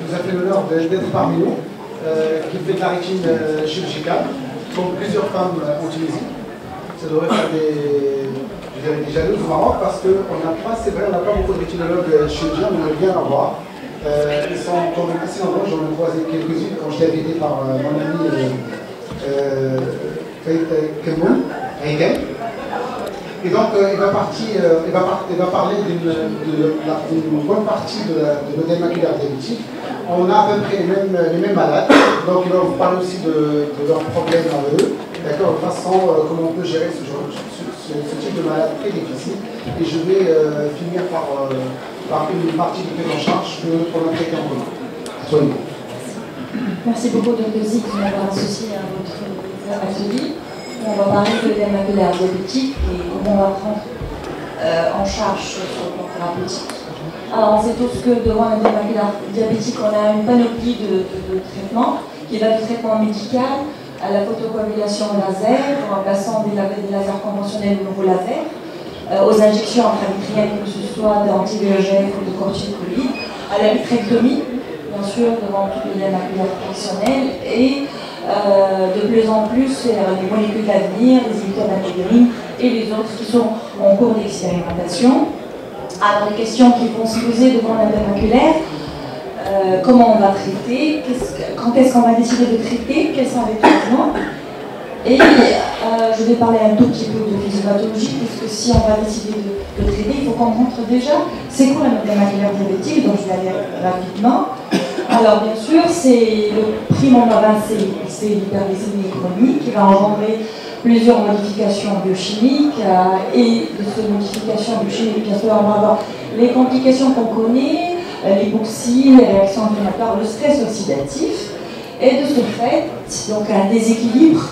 nous a fait l'honneur d'être parmi nous, qui fait de la rétine chirurgicale, comme plusieurs femmes en Tunisie. Ça devrait faire des jalouses au Maroc parce qu'on n'a pas, c'est vrai, on n'a pas beaucoup de rétinologues chirurgiens, on aimerait bien en avoir. Ils sont quand même assez nombreux, j'en ai croisé quelques-unes quand j'étais invité par mon ami Kemoun, Haïdem. Et donc, il va parler d'une bonne partie de l'œdème maculaire diabétique. On a à peu près les mêmes malades, donc il va vous parler aussi de leurs problèmes à eux, d'accord, de façon comment on peut gérer ce type de malade très difficile. Et je vais finir par une partie de prise en charge pour l'intérêt en commun. Soyez. Merci beaucoup Dr Zik de m'avoir associé à votre atelier. On va parler de l'œdème maculaire diabétique et comment on va prendre en charge sur le plan thérapeutique. Alors on sait tous que devant l'œdème maculaire diabétique, on a une panoplie de traitements qui va du traitement médical à la photocoagulation laser, en remplaçant des lasers conventionnels de nouveaux lasers, aux injections intravitrielles, que ce soit d'anti-VEGF ou de corticoïdes, à la vitrectomie, bien sûr, devant tout l'œdème maculaire traditionnel, et de plus en plus vers les molécules d'avenir, les inhibiteurs d'angiogrine et les autres qui sont en cours d'expérimentation. Alors les questions qui vont se poser devant l'œdème maculaire, comment on va traiter, quand est-ce qu'on va décider de traiter, quels sont les traitements, et je vais parler un tout petit peu de physiopathologie, puisque si on va décider de traiter, il faut qu'on montre déjà c'est quoi l'œdème maculaire diabétique, donc je vais aller rapidement. Alors bien sûr, c'est le primordial, c'est l'hyperglycémie chronique qui va engendrer plusieurs modifications biochimiques et de ces modifications biochimiques, bien sûr, on va avoir les complications qu'on connaît, l'hypoxie, les réactions inflammatoires, le stress oxydatif, et de ce fait, donc un déséquilibre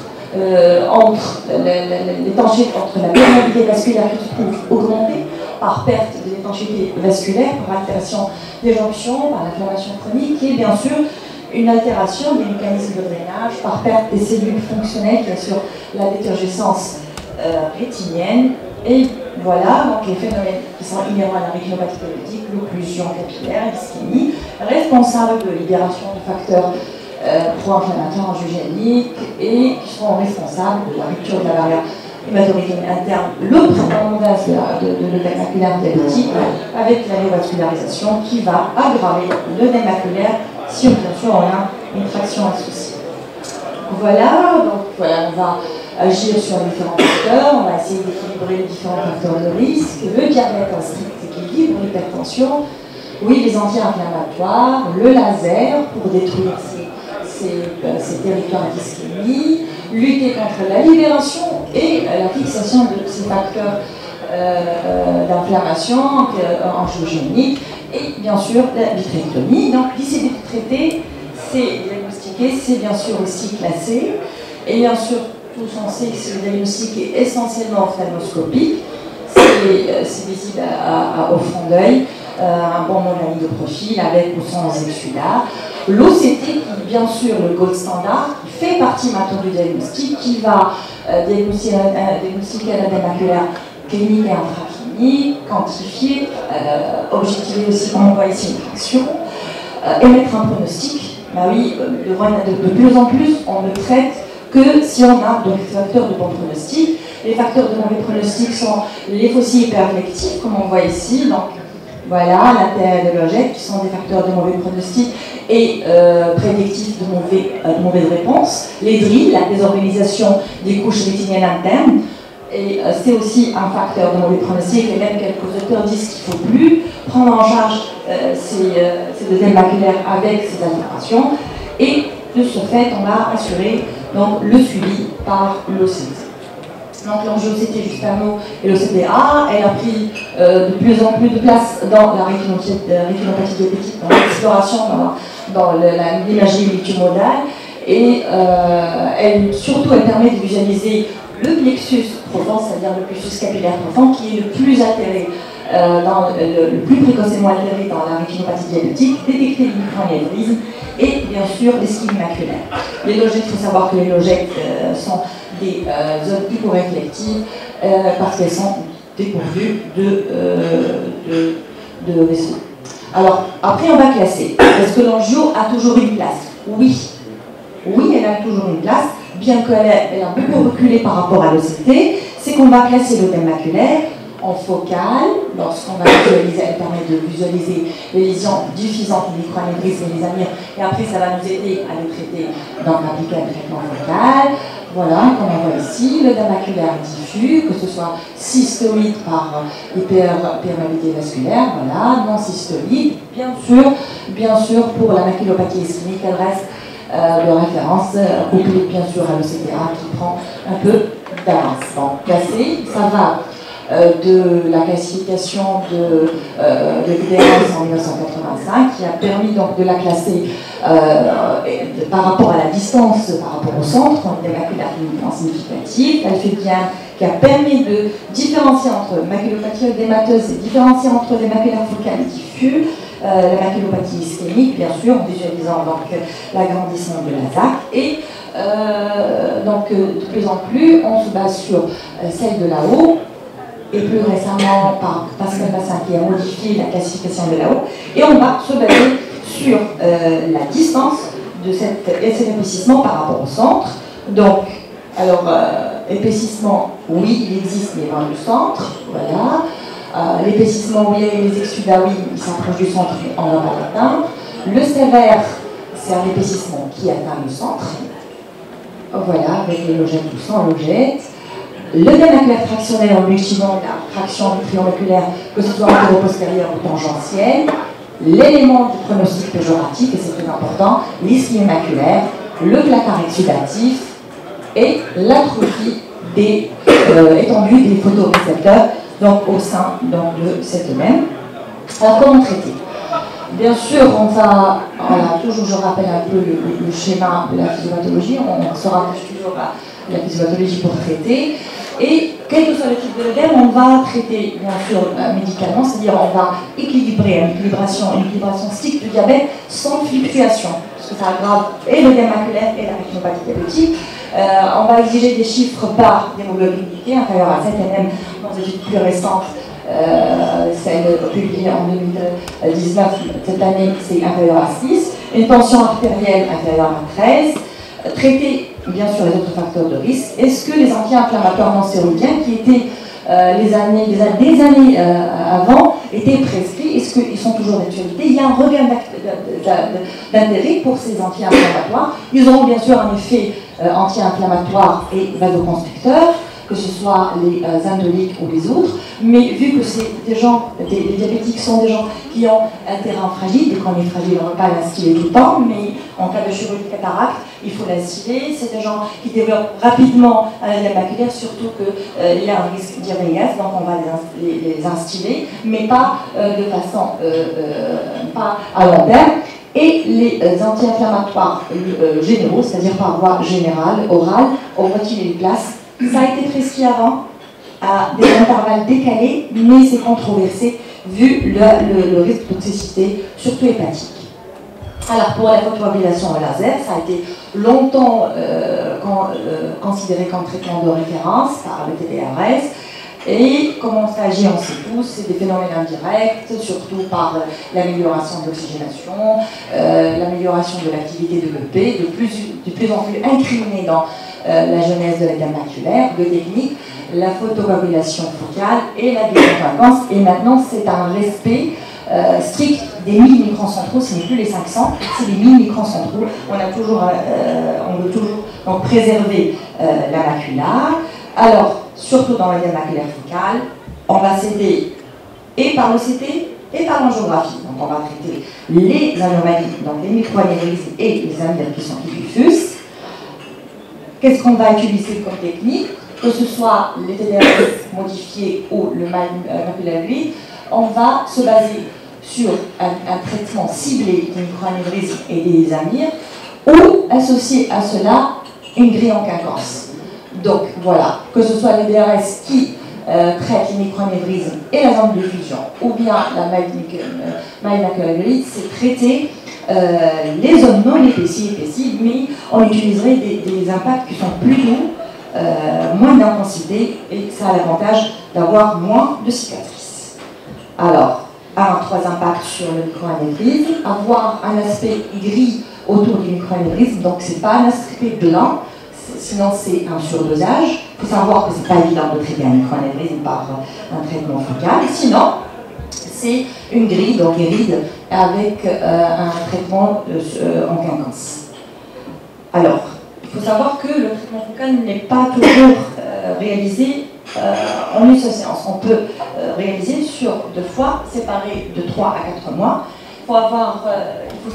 entre la perméabilité vasculaire qui se trouve augmentée par perte de l'étanchéité vasculaire, par altération des jonctions, par l'inflammation chronique, et bien sûr une altération des mécanismes de drainage par perte des cellules fonctionnelles qui assurent la déturgescence rétinienne. Et voilà, donc les phénomènes qui sont inhérents à la rétinopathie diabétique, l'occlusion capillaire, l'ischémie, responsables de libération de facteurs pro-inflammatoires angiogéniques et qui sont responsables de la rupture de la barrière hématogène interne, le prolongage de l'œdème maculaire diabétique avec la néovascularisation qui va aggraver l'œdème maculaire si bien sûr on a une fraction associée. Voilà, donc voilà, on va agir sur les différents facteurs, on va essayer d'équilibrer les différents facteurs de risque, le diabète en strict équilibre, l'hypertension, oui, les anti-inflammatoires, le laser pour détruire ces territoires d'ischémie, lutter contre la libération et la fixation de ces facteurs d'inflammation angiogénique et bien sûr la vitrectomie. Donc l'ICD traité, c'est diagnostiqué, c'est bien sûr aussi classé et bien sûr tous on sait que ce diagnostic est essentiellement ophtalmoscopique, c'est visible au fond d'œil, un bon nombre de profil avec ou sans exudat. L'OCT, qui est bien sûr le gold standard, qui fait partie maintenant du diagnostic, qui va diagnostiquer l'œdème maculaire clinique et intraclinique, quantifier, objectiver aussi, comme on voit ici, une fraction, émettre un pronostic. Bah oui, de plus en plus, on ne traite que si on a des facteurs de bon pronostic. Les facteurs de mauvais pronostic sont les fossiles hyperactifs, comme on voit ici. Donc, voilà, l'intérêt de l'objet, qui sont des facteurs de mauvais pronostic et prédictifs de mauvaises réponses. Les drilles, la désorganisation des couches rétiniennes internes, et c'est aussi un facteur de mauvais pronostic, et même quelques auteurs disent qu'il ne faut plus prendre en charge ces œdèmes maculaires avec ces altérations. Et de ce fait, on va assurer donc, le suivi par l'OCT. Donc l'enjeu c'était juste un mot et l'OCTA, elle a pris de plus en plus de place dans la rétinopathie diabétique, dans l'exploration, dans l'imagerie multimodale, et surtout elle permet de visualiser le plexus profond, c'est-à-dire le plexus capillaire profond, qui est le plus altéré, le plus précocement altéré dans la rétinopathie diabétique, détecter les microanévrismes et bien sûr l'ischémie maculaire. Les logettes, il faut savoir que les logettes sont des zones hyporéflectives parce qu'elles sont dépourvues de vaisseaux. Alors, après, on va classer. Est-ce que l'angio a toujours une place? Oui. Oui, elle a toujours une place, bien qu'elle a beaucoup reculé par rapport à l'OCT. C'est qu'on va classer l'œdème maculaire en focal. Lorsqu'on va visualiser, elle permet de visualiser les lésions diffusantes, les microanévrismes et les amires. Et après, ça va nous aider à les traiter, donc appliquer un traitement focal. Voilà, comme on voit ici, l'œdème maculaire diffus, que ce soit cystoïde par hyperperméabilité vasculaire, voilà, non cystoïde, bien sûr, pour la maculopathie ischémique, elle reste de référence, couplée bien sûr à l'OCTA qui prend un peu d'avance. Donc, classé, ça va de la classification de l'EDRS en 1985 qui a permis donc de la classer par rapport à la distance, par rapport au centre, des maculaires cliniquement significatives. Elle fait bien, qui a permis de différencier entre maculopathie œdémateuse et différencier entre les maculaires focales diffus, la maculopathie ischémique, bien sûr, en visualisant donc l'agrandissement de la ZAC. Et donc de plus en plus, on se base sur celle de là-haut, et plus récemment par Pascal Bassin qui a modifié la classification de là-haut, et on va se baser sur la distance de cet épaississement par rapport au centre. Donc, alors, épaississement, oui, il existe, mais dans le centre, voilà. L'épaississement, oui, les exsudat, oui, il s'approche du centre, mais on ne va pas l'atteindre. Le sévère, c'est un épaississement qui atteint le centre. Voilà, avec les logettes ou sans logettes. L'œdème maculaire fractionnel en suivant la fraction triangulaire, que ce soit antéro-postérieure ou tangentielle, l'élément du pronostic péjoratif, et c'est très important, l'ischémie maculaire, le placard exsudatif et l'atrophie des étendues des photorécepteurs, donc au sein donc, de cet œdème. Alors comment traiter? Bien sûr, on va, voilà, toujours je rappelle un peu le schéma de la physiopathologie, on se rattache toujours à la physiopathologie pour traiter. Et quel que soit le type de l'œdème, on va traiter, bien sûr, médicalement, c'est-à-dire on va équilibrer une équilibration stricte du diabète sans fluctuation, parce que ça aggrave et l'œdème maculaire et la rétinopathie diabétique. On va exiger des chiffres par d'hémoglobine glycée inférieurs à 7 et même dans des études plus récentes, celle publiée en 2019, cette année, c'est inférieur à 6, une tension artérielle inférieure à 13, traiter bien sûr les autres facteurs de risque. Est-ce que les anti-inflammatoires non stéroïdiens qui étaient des années avant étaient prescrits? Est-ce qu'ils sont toujours d'actualité? Il y a un regain d'intérêt pour ces anti-inflammatoires. Ils auront bien sûr un effet anti-inflammatoire et vasoconstricteur, que ce soit les indoliques ou les autres, mais vu que c'est des gens, les diabétiques sont des gens qui ont un terrain fragile, et quand on est fragile, on ne va pas l'instiller tout le temps, mais en cas de chirurgie cataracte, il faut l'instiller. C'est des gens qui développent rapidement un œdème maculaire, surtout qu'il y a un risque d'irrégation, donc on va les instiller, mais pas de façon, pas à long terme. Et les anti-inflammatoires généraux, c'est-à-dire par voie générale, orale, auront-ils une place? Ça a été prescrit avant, à des intervalles décalés, mais c'est controversé vu le risque de toxicité, surtout hépatique. Alors pour la photoablation au laser, ça a été longtemps considéré comme traitement de référence par le TDRS. Et comment ça agit, on sait tous, c'est des phénomènes indirects, surtout par l'amélioration de l'oxygénation, l'amélioration de l'activité de l'EP, de plus en plus incriminée dans la genèse de l'œdème maculaire, de techniques, la photocoagulation focale et la décontinence. Et maintenant, c'est un respect strict des 1000 microns centraux, ce n'est plus les 500, c'est les 1000 microns centraux. On veut toujours donc, préserver la macula. Alors, surtout dans l'œdème maculaire focal, on va s'aider et par l'OCT et par l'angiographie. Donc on va traiter les anomalies, donc les microanévrismes et les amires qui sont diffuses. Qu'est-ce qu'on va utiliser comme technique? Que ce soit les TDRS modifiés ou le maculaire gris, on va se baser sur un traitement ciblé des microanévrismes et des amires ou associer à cela une grille en quinquance. Donc voilà, que ce soit les DRS qui traitent les microanévrismes et la zone de diffusion, ou bien la maculopathie, c'est traiter les zones non épaissie, mais on utiliserait des impacts qui sont plus doux, moins d'intensité, et ça a l'avantage d'avoir moins de cicatrices. Alors, trois impacts sur le microanévrisme, avoir un aspect gris autour du microanévrisme, donc c'est pas un aspect blanc, sinon c'est un surdosage. Il faut savoir que c'est pas évident de traiter un microanévrisme par un traitement focal, sinon c'est une grille, donc ride, avec un traitement en quinquance. Alors, il faut savoir que le traitement focal n'est pas toujours réalisé en une seule séance. On peut réaliser sur 2 fois, séparé de 3 à 4 mois. Il faut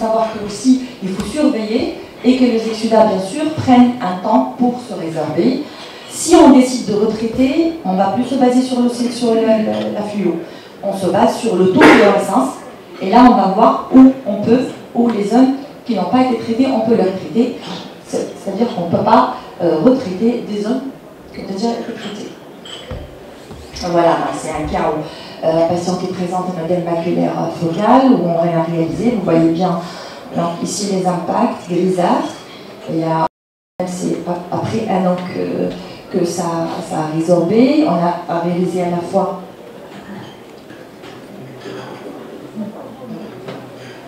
savoir que aussi, il faut surveiller et que les exsudats, bien sûr, prennent un temps pour se résorber. Si on décide de retraiter, on ne va plus se baser sur la fluo. On se base sur le taux de fluorescence. Et là, on va voir où les zones qui n'ont pas été traitées, on peut les retraiter. C'est-à-dire qu'on ne peut pas retraiter des zones qui ont déjà été traitées. Voilà, c'est un cas où un patient qui présente un œdème maculaire focal, où on a réalisé, vous voyez bien donc, ici les impacts grisâtres. Et c'est après 1 an que ça a résorbé. On a réalisé à la fois.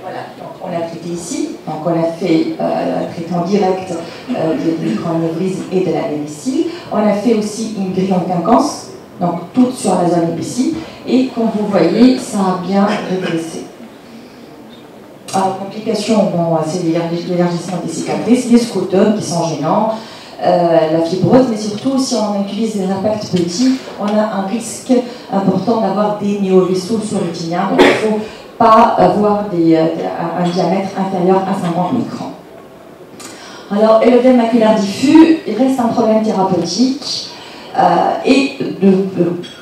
Voilà, donc on a traité ici, donc on a fait un traitement direct du microanévrisme et de la vénicile. On a fait aussi une grille en quinquance, donc toute sur la zone épicie, et comme vous voyez, ça a bien régressé. Alors, complications, bon, c'est l'élargissement des cicatrices, les scotums qui sont gênants, la fibrose, mais surtout, si on utilise des impacts petits, on a un risque important d'avoir des néovaisseaux sous-rétiniens, donc il ne faut pas avoir un diamètre inférieur à 50 microns. Alors, l'œdème maculaire diffus, il reste un problème thérapeutique, et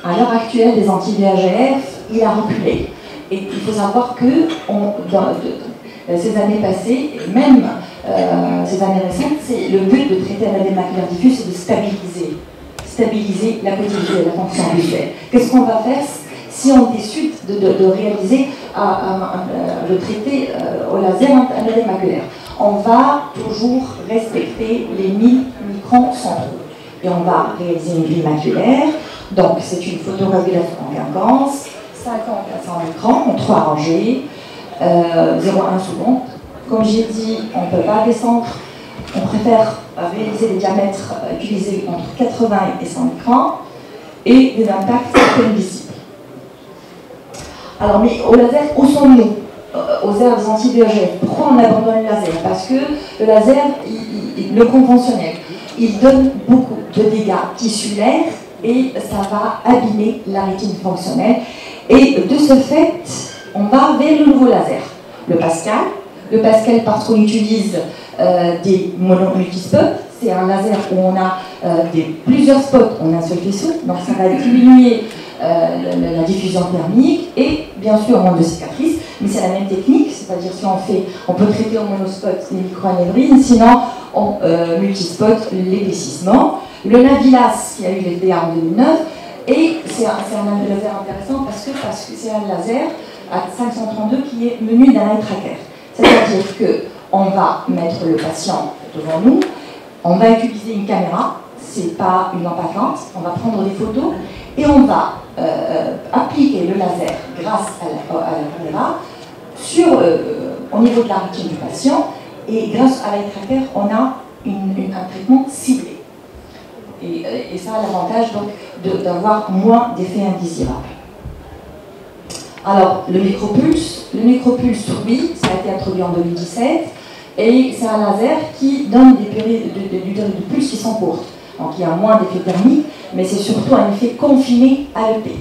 à l'heure actuelle, des anti-VEGF, il a reculé. Et il faut savoir que dans ces années passées, même ces années récentes, le but de traiter l'œdème maculaire diffus, c'est de stabiliser la quotidité, la fonction visuelle. Qu'est-ce qu'on va faire si on décide de réaliser, de traiter au laser un œdème maculaire? On va toujours respecter les 1000 microns centraux. Et on va réaliser une grille maculaire. Donc, c'est une photorégulation en quinquance, 50 à 100 microns en 3 rangées, 0,1 seconde. Comme j'ai dit, on ne peut pas descendre. On préfère réaliser des diamètres utilisés entre 80 et 100 microns et des impacts à peine visibles. Alors, mais au laser, où sommes-nous? Aux aires des anti-VEGF. Pourquoi on abandonne le laser? Parce que le laser, le conventionnel, il donne beaucoup de dégâts tissulaires et ça va abîmer la rétine fonctionnelle. Et de ce fait, on va vers le nouveau laser, le Pascal. Le Pascal parce qu'on utilise des monomultispots. C'est un laser où on a plusieurs spots en un seul faisceau, donc ça va diminuer la diffusion thermique et bien sûr moins de cicatrices, mais c'est la même technique, c'est-à-dire si on peut traiter en monospot les microanévrismes, sinon en multispot l'épaississement. Le Navilas qui a eu l'FDA en 2009, et c'est un laser intéressant parce que c'est un laser à 532 qui est menu d'un eye tracker. C'est-à-dire qu'on va mettre le patient devant nous, on va utiliser une caméra, c'est pas une lampe à lente, on va prendre des photos et on va appliquer le laser grâce à la caméra au niveau de la rétine du patient, et grâce à l'eye tracker, on a un traitement ciblé. Et ça a l'avantage donc d'avoir moins d'effets indésirables. Alors, le micropulse, oui, ça a été introduit en 2017, et c'est un laser qui donne des durées de pulse qui sont courtes. Donc il y a moins d'effet thermique, mais c'est surtout un effet confiné à l'EP.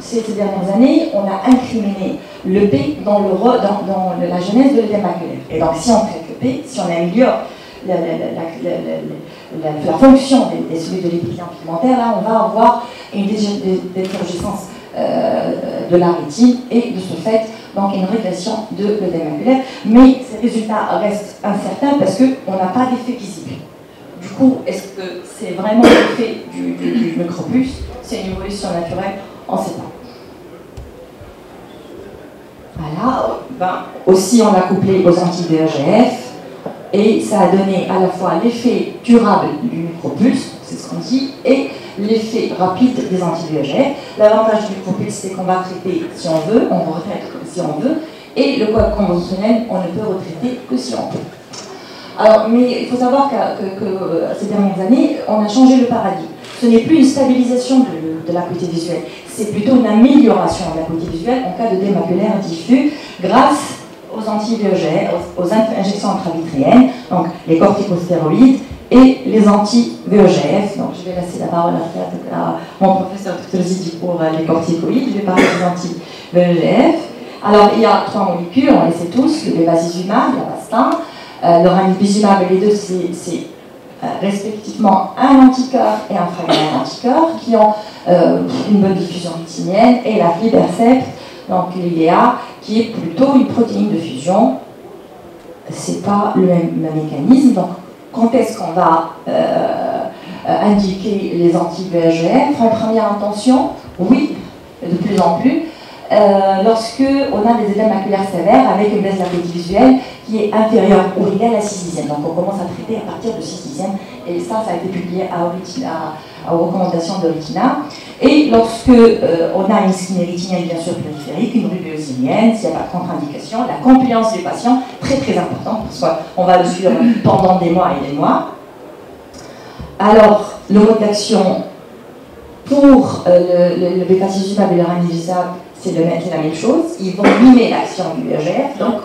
Ces dernières années, on a incriminé l'EP dans la genèse de l'œdème maculaire. Et donc si on traite l'EP, si on améliore la fonction des cellules de l'épithélien pigmentaire, là on va avoir une déturgescence de la rétine et de ce fait donc une régression de l'œdème maculaire, mais ces résultats restent incertains parce qu'on n'a pas d'effet visible. Du coup, est-ce que c'est vraiment l'effet du micropulse? C'est une évolution naturelle? On ne sait pas. Voilà, aussi on l'a couplé aux anti-VEGF et ça a donné à la fois l'effet durable du micropulse, c'est ce qu'on dit, et l'effet rapide des anti-VEGF. L'avantage du profil, c'est qu'on va traiter si on veut, on retraite si on veut, et le code conventionnel, on ne peut retraiter que si on peut. Alors, mais il faut savoir que ces dernières années, on a changé le paradigme. Ce n'est plus une stabilisation de l'acuité visuelle, c'est plutôt une amélioration de l'acuité visuelle en cas de dé maculaire diffus grâce aux anti-VEGF, aux injections intravitréennes, donc les corticostéroïdes et les anti-VEGF. Donc je vais laisser la parole à mon professeur Dr Zidi pour les corticoïdes, je vais parler des anti-VEGF. Alors il y a 3 molécules, on les sait tous, le bevacizumab, l'Avastin, le ranibizumab, les deux c'est respectivement un anticorps et un fragment d'anticorps qui ont une bonne diffusion rétinienne, et la Flibercept, donc l'ILEA, qui est plutôt une protéine de fusion. C'est pas le même mécanisme. Donc, quand est-ce qu'on va indiquer les anti-VEGF? En première intention, oui, de plus en plus, lorsque on a des édèmes maculaires sévères avec une baisse de l'acuité visuelle qui est inférieure ou égale à 6/10. Donc, on commence à traiter à partir de 6/10. Et ça a été publié aux recommandations de Retina. Et lorsque on a une ischémie rétinienne bien sûr périphérique, une rubéole s'il n'y a pas de contre-indication, la compliance du patient, très très importante, parce qu'on va le suivre pendant des mois et des mois. Alors, le mode d'action pour le bevacizumab et le ranibizumab, c'est la même chose. Ils vont mimer l'action du VEGF, donc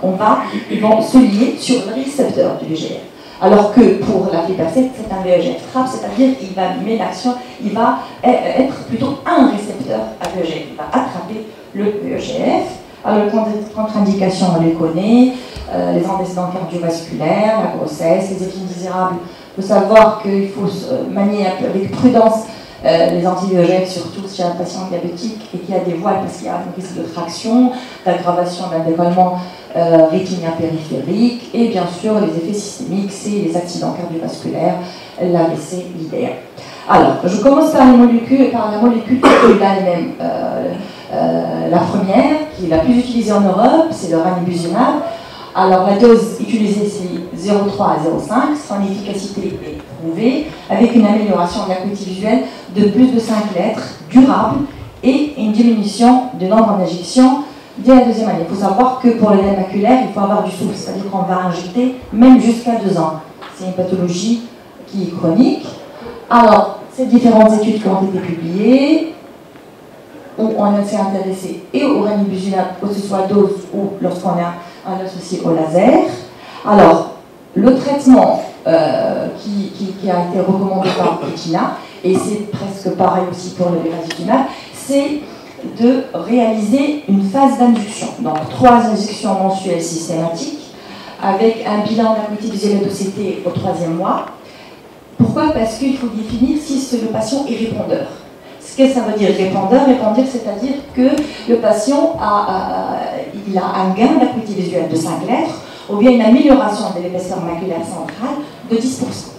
ils vont se lier sur le récepteur du VEGF. Alors que pour la Flibercept, c'est un VEGF trap, c'est-à-dire qu'il va mimer l'action, il va être plutôt un récepteur à VEGF, il va attraper le VEGF. Alors, les contre-indications, on les connaît, les antécédents cardiovasculaires, la grossesse, les effets indésirables. Il faut savoir qu'il faut manier un peu avec prudence les anti-VEGF, surtout chez un patient diabétique et qui a des voiles parce qu'il y a un risque de traction, d'aggravation d'un décollement rétinien périphérique, et bien sûr les effets systémiques, c'est les accidents cardiovasculaires, l'AVC, l'IDR. Alors, je commence par la molécule qui est elle-même la première, qui est la plus utilisée en Europe, c'est le ranibizumab. Alors, la dose utilisée, c'est 0,3 à 0,5. Son efficacité est prouvée, avec une amélioration de l'acuité visuelle de plus de 5 lettres, durable, et une diminution du nombre d'injections dès la deuxième année. Il faut savoir que pour l'œdème maculaire, il faut avoir du souffle, c'est-à-dire qu'on va injecter même jusqu'à 2 ans. C'est une pathologie qui est chronique. Alors, ces différentes études qui ont été publiées, où on s'est intéressé et au ranibizumab, que ce soit dose ou lorsqu'on a un associé au laser. Alors, le traitement qui a été recommandé par Retina, et c'est presque pareil aussi pour le bevacizumab, c'est de réaliser une phase d'induction. Donc, 3 injections mensuelles systématiques, avec un bilan d'acuité visuelle d'OCT au 3e mois. Pourquoi? Parce qu'il faut définir si le patient est répondeur. Ce que ça veut dire répondeur, c'est-à-dire que le patient il a un gain d'acuité visuelle de 5 lettres, ou bien une amélioration de l'épaisseur maculaire centrale de 10%.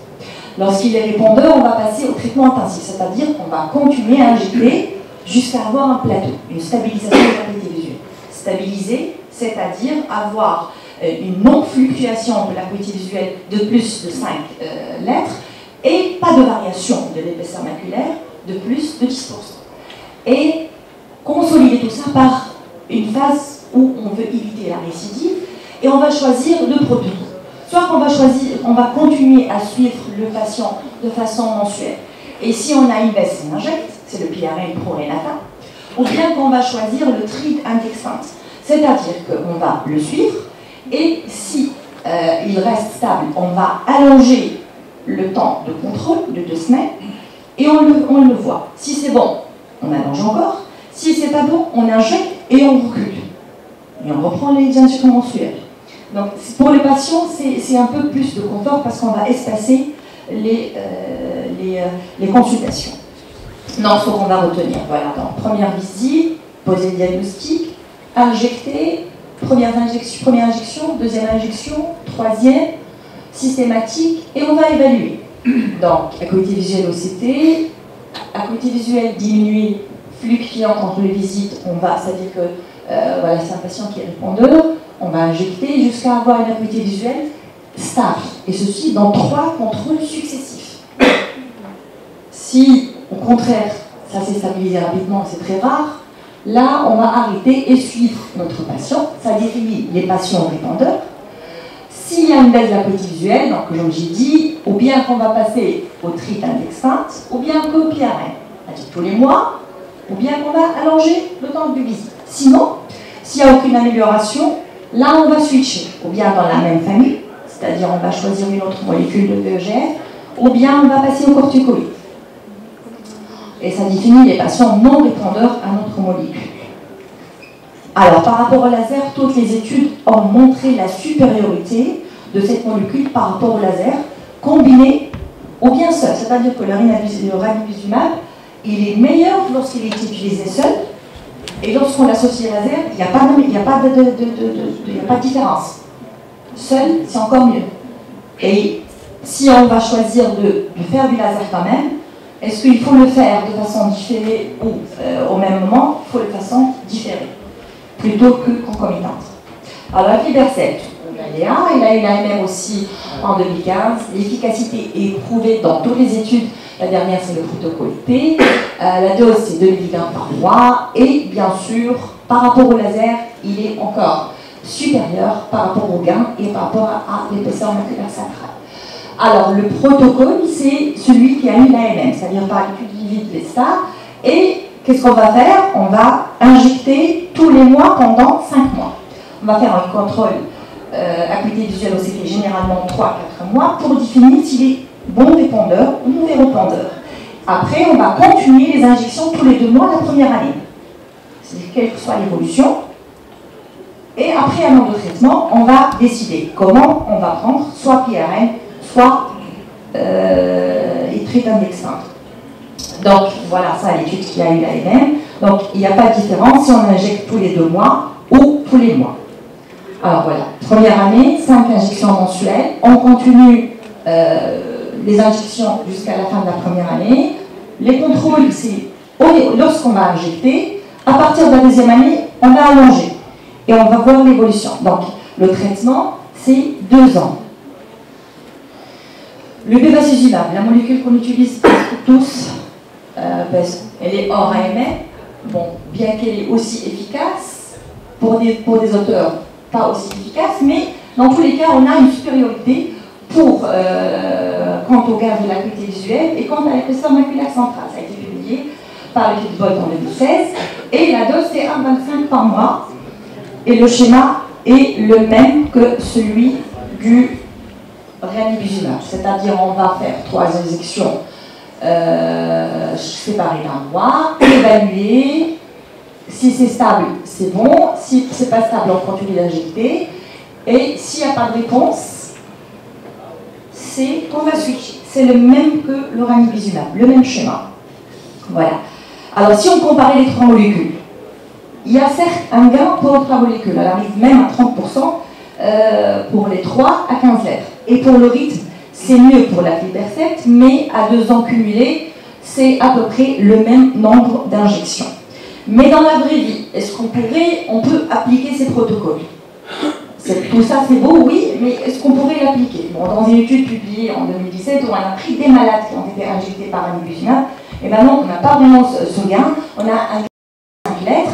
Lorsqu'il est répondeur, on va passer au traitement intensif, c'est-à-dire qu'on va continuer à injecter jusqu'à avoir un plateau, une stabilisation de l'acuité visuelle. Stabiliser, c'est-à-dire avoir une non-fluctuation de l'acuité visuelle de plus de 5 lettres et pas de variation de l'épaisseur maculaire de plus de 10%. Et consolider tout ça par une phase où on veut éviter la récidive, et on va choisir 2 produits. Soit on va continuer à suivre le patient de façon mensuelle, et si on a une baisse, on injecte, c'est le PRN Pro-Renata, ou bien qu'on va choisir le TRID indexant, c'est-à-dire qu'on va le suivre, et si il reste stable, on va allonger le temps de contrôle de 2 semaines, et on le voit. Si c'est bon, on allonge encore. Si c'est pas bon, on injecte et on recule. Et on reprend les injections mensuelles. Donc, pour les patients, c'est un peu plus de confort parce qu'on va espacer les consultations. Non, ce qu'on va retenir. Voilà, donc, première visite, poser le diagnostic, injecter, première injection, deuxième injection, troisième, systématique, et on va évaluer. Donc, acuité visuelle OCT, acuité visuelle diminuée, fluctuante entre les visites, c'est-à-dire que voilà, c'est un patient qui est répondeur, on va injecter jusqu'à avoir une acuité visuelle stable, et ceci dans 3 contrôles successifs. Si on au contraire, ça s'est stabilisé rapidement, c'est très rare, là, on va arrêter et suivre notre patient. Ça définit les patients répondeurs. S'il y a une baisse de l'acuité visuelle, donc comme j'ai dit, ou bien qu'on va passer au treatment extint, ou bien qu'au PRN, c'est-à-dire tous les mois, ou bien qu'on va allonger le temps de visite. Sinon, s'il n'y a aucune amélioration, là, on va switcher, ou bien dans la même famille, c'est-à-dire on va choisir une autre molécule de VEGF, ou bien on va passer au corticoïde. Et ça définit les patients non répondeurs à notre molécule. Alors, par rapport au laser, toutes les études ont montré la supériorité de cette molécule par rapport au laser, combiné ou bien seul. C'est-à-dire que le ranibizumab, il est meilleur lorsqu'il est utilisé seul, et lorsqu'on l'associe au laser, il n'y a pas de différence. Seul, c'est encore mieux. Et si on va choisir de faire du laser quand même, est-ce qu'il faut le faire de façon différée ou au même moment? Il faut le faire de façon différée, plutôt que concomitante. Alors, Aflibercept, il a eu l'AMM aussi en 2015. L'efficacité est prouvée dans toutes les études. La dernière, c'est le protocole T. La dose, c'est 2 mg par mois. Et bien sûr, par rapport au laser, il est encore supérieur par rapport au gain et par rapport à l'épaisseur maculaire centrale. Alors, le protocole, c'est celui qui a eu l'AMM, c'est-à-dire par l'étude vivide VESTA. Et qu'est-ce qu'on va faire? On va injecter tous les mois pendant 5 mois. On va faire un contrôle acuité visuelle OCT, généralement 3-4 mois, pour définir s'il est bon répondeur ou mauvais répondeur. Après, on va continuer les injections tous les 2 mois la première année. C'est-à-dire quelle que soit l'évolution. Et après un an de traitement, on va décider comment on va prendre soit PRN, soit traitement extint. Donc voilà, ça l'étude qui a eu l'AMM. Donc il n'y a pas de différence si on injecte tous les 2 mois ou tous les mois. Alors voilà, première année, 5 injections mensuelles. On continue les injections jusqu'à la fin de la première année. Les contrôles, c'est lorsqu'on va injecter. À partir de la deuxième année, on va allonger. Et on va voir l'évolution. Donc le traitement, c'est 2 ans. Le bevacizumab, la molécule qu'on utilise tous, elle est hors AMM. Bon, bien qu'elle est aussi efficace, pour des auteurs pas aussi efficace, mais dans tous les cas, on a une supériorité quant au gain de l'acuité visuelle et quant à l'épaisseur maculaire centrale. Ça a été publié par l'étude Bolt en 2016. Et la dose, c'est 1,25 par mois. Et le schéma est le même que celui du ranibizumab. C'est-à-dire, on va faire 3 injections séparées d'un mois, évaluer. Si c'est stable, c'est bon. Si c'est pas stable, on continue d'injecter. Et s'il n'y a pas de réponse, c'est qu'on va switcher. C'est le même que le ranibizumab, le même schéma. Voilà. Alors, si on comparait les 3 molécules, il y a certes un gain pour les 3 molécules. Elle arrive même à 30% pour les 3 à 15 lettres. Et pour le rythme, c'est mieux pour la Aflibercept, mais à 2 ans cumulés, c'est à peu près le même nombre d'injections. Mais dans la vraie vie, est-ce qu'on peut appliquer ces protocoles? Tout ça c'est beau, oui, mais est-ce qu'on pourrait l'appliquer? Bon, dans une étude publiée en 2017, où on a pris des malades qui ont été injectés par ranibizumab, et maintenant on n'a pas vraiment ce gain, on a un gain de 5 lettres,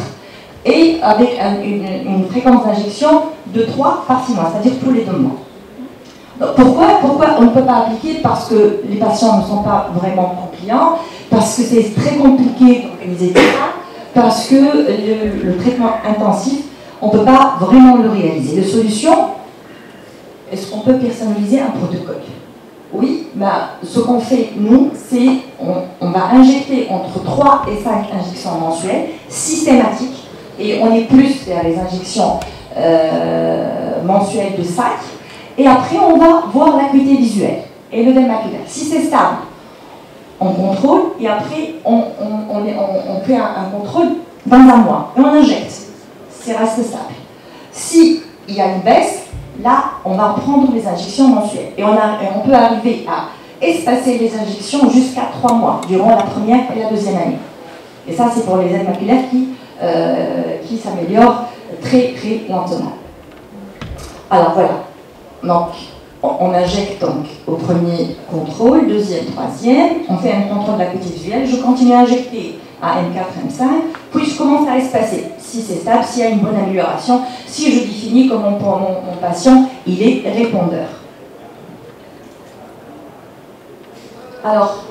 et avec une fréquence d'injection de 3 par 6 mois, c'est-à-dire tous les 2 mois. Donc, pourquoi on ne peut pas appliquer? Parce que les patients ne sont pas vraiment compliants, parce que c'est très compliqué d'organiser tout ça, parce que le traitement intensif, on ne peut pas vraiment le réaliser. La solution, est-ce qu'on peut personnaliser un protocole? Oui, ce qu'on fait, nous, c'est on va injecter entre 3 et 5 injections mensuelles, systématiques, et on est plus vers les injections mensuelles de 5, et après on va voir l'acuité visuelle et le gain maculaire. Si c'est stable, on contrôle, et après on fait un contrôle dans un mois, et on injecte. C'est resté stable. S'il y a une baisse, là, on va prendre les injections mensuelles. Et on peut arriver à espacer les injections jusqu'à 3 mois, durant la première et la deuxième année. Et ça, c'est pour les aides maculaires qui s'améliorent très, très lentement. Alors, voilà. Donc, On injecte donc au premier contrôle, deuxième, troisième, on fait un contrôle de l'acuité visuelle, je continue à injecter à M4, M5, puis je commence à espacer. Si c'est stable, s'il y a une bonne amélioration, si je définis que mon patient, il est répondeur. Alors,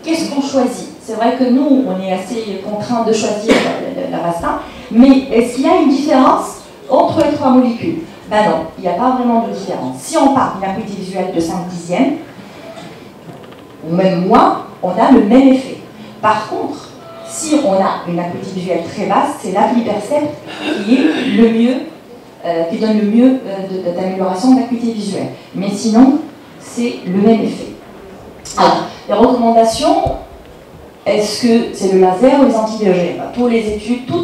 qu'est-ce qu'on choisit? C'est vrai que nous, on est assez contraints de choisir l'Avastin, mais est-ce qu'il y a une différence entre les trois molécules? Ben non, il n'y a pas vraiment de différence. Si on part d'une acuité visuelle de 5/10, ou même moins, on a le même effet. Par contre, si on a une acuité visuelle très basse, c'est l'aflipercept qui est le mieux, qui donne le mieux d'amélioration d'acuité visuelle. Mais sinon, c'est le même effet. Alors, les recommandations, est-ce que c'est le laser ou les anti-VEGF? Toutes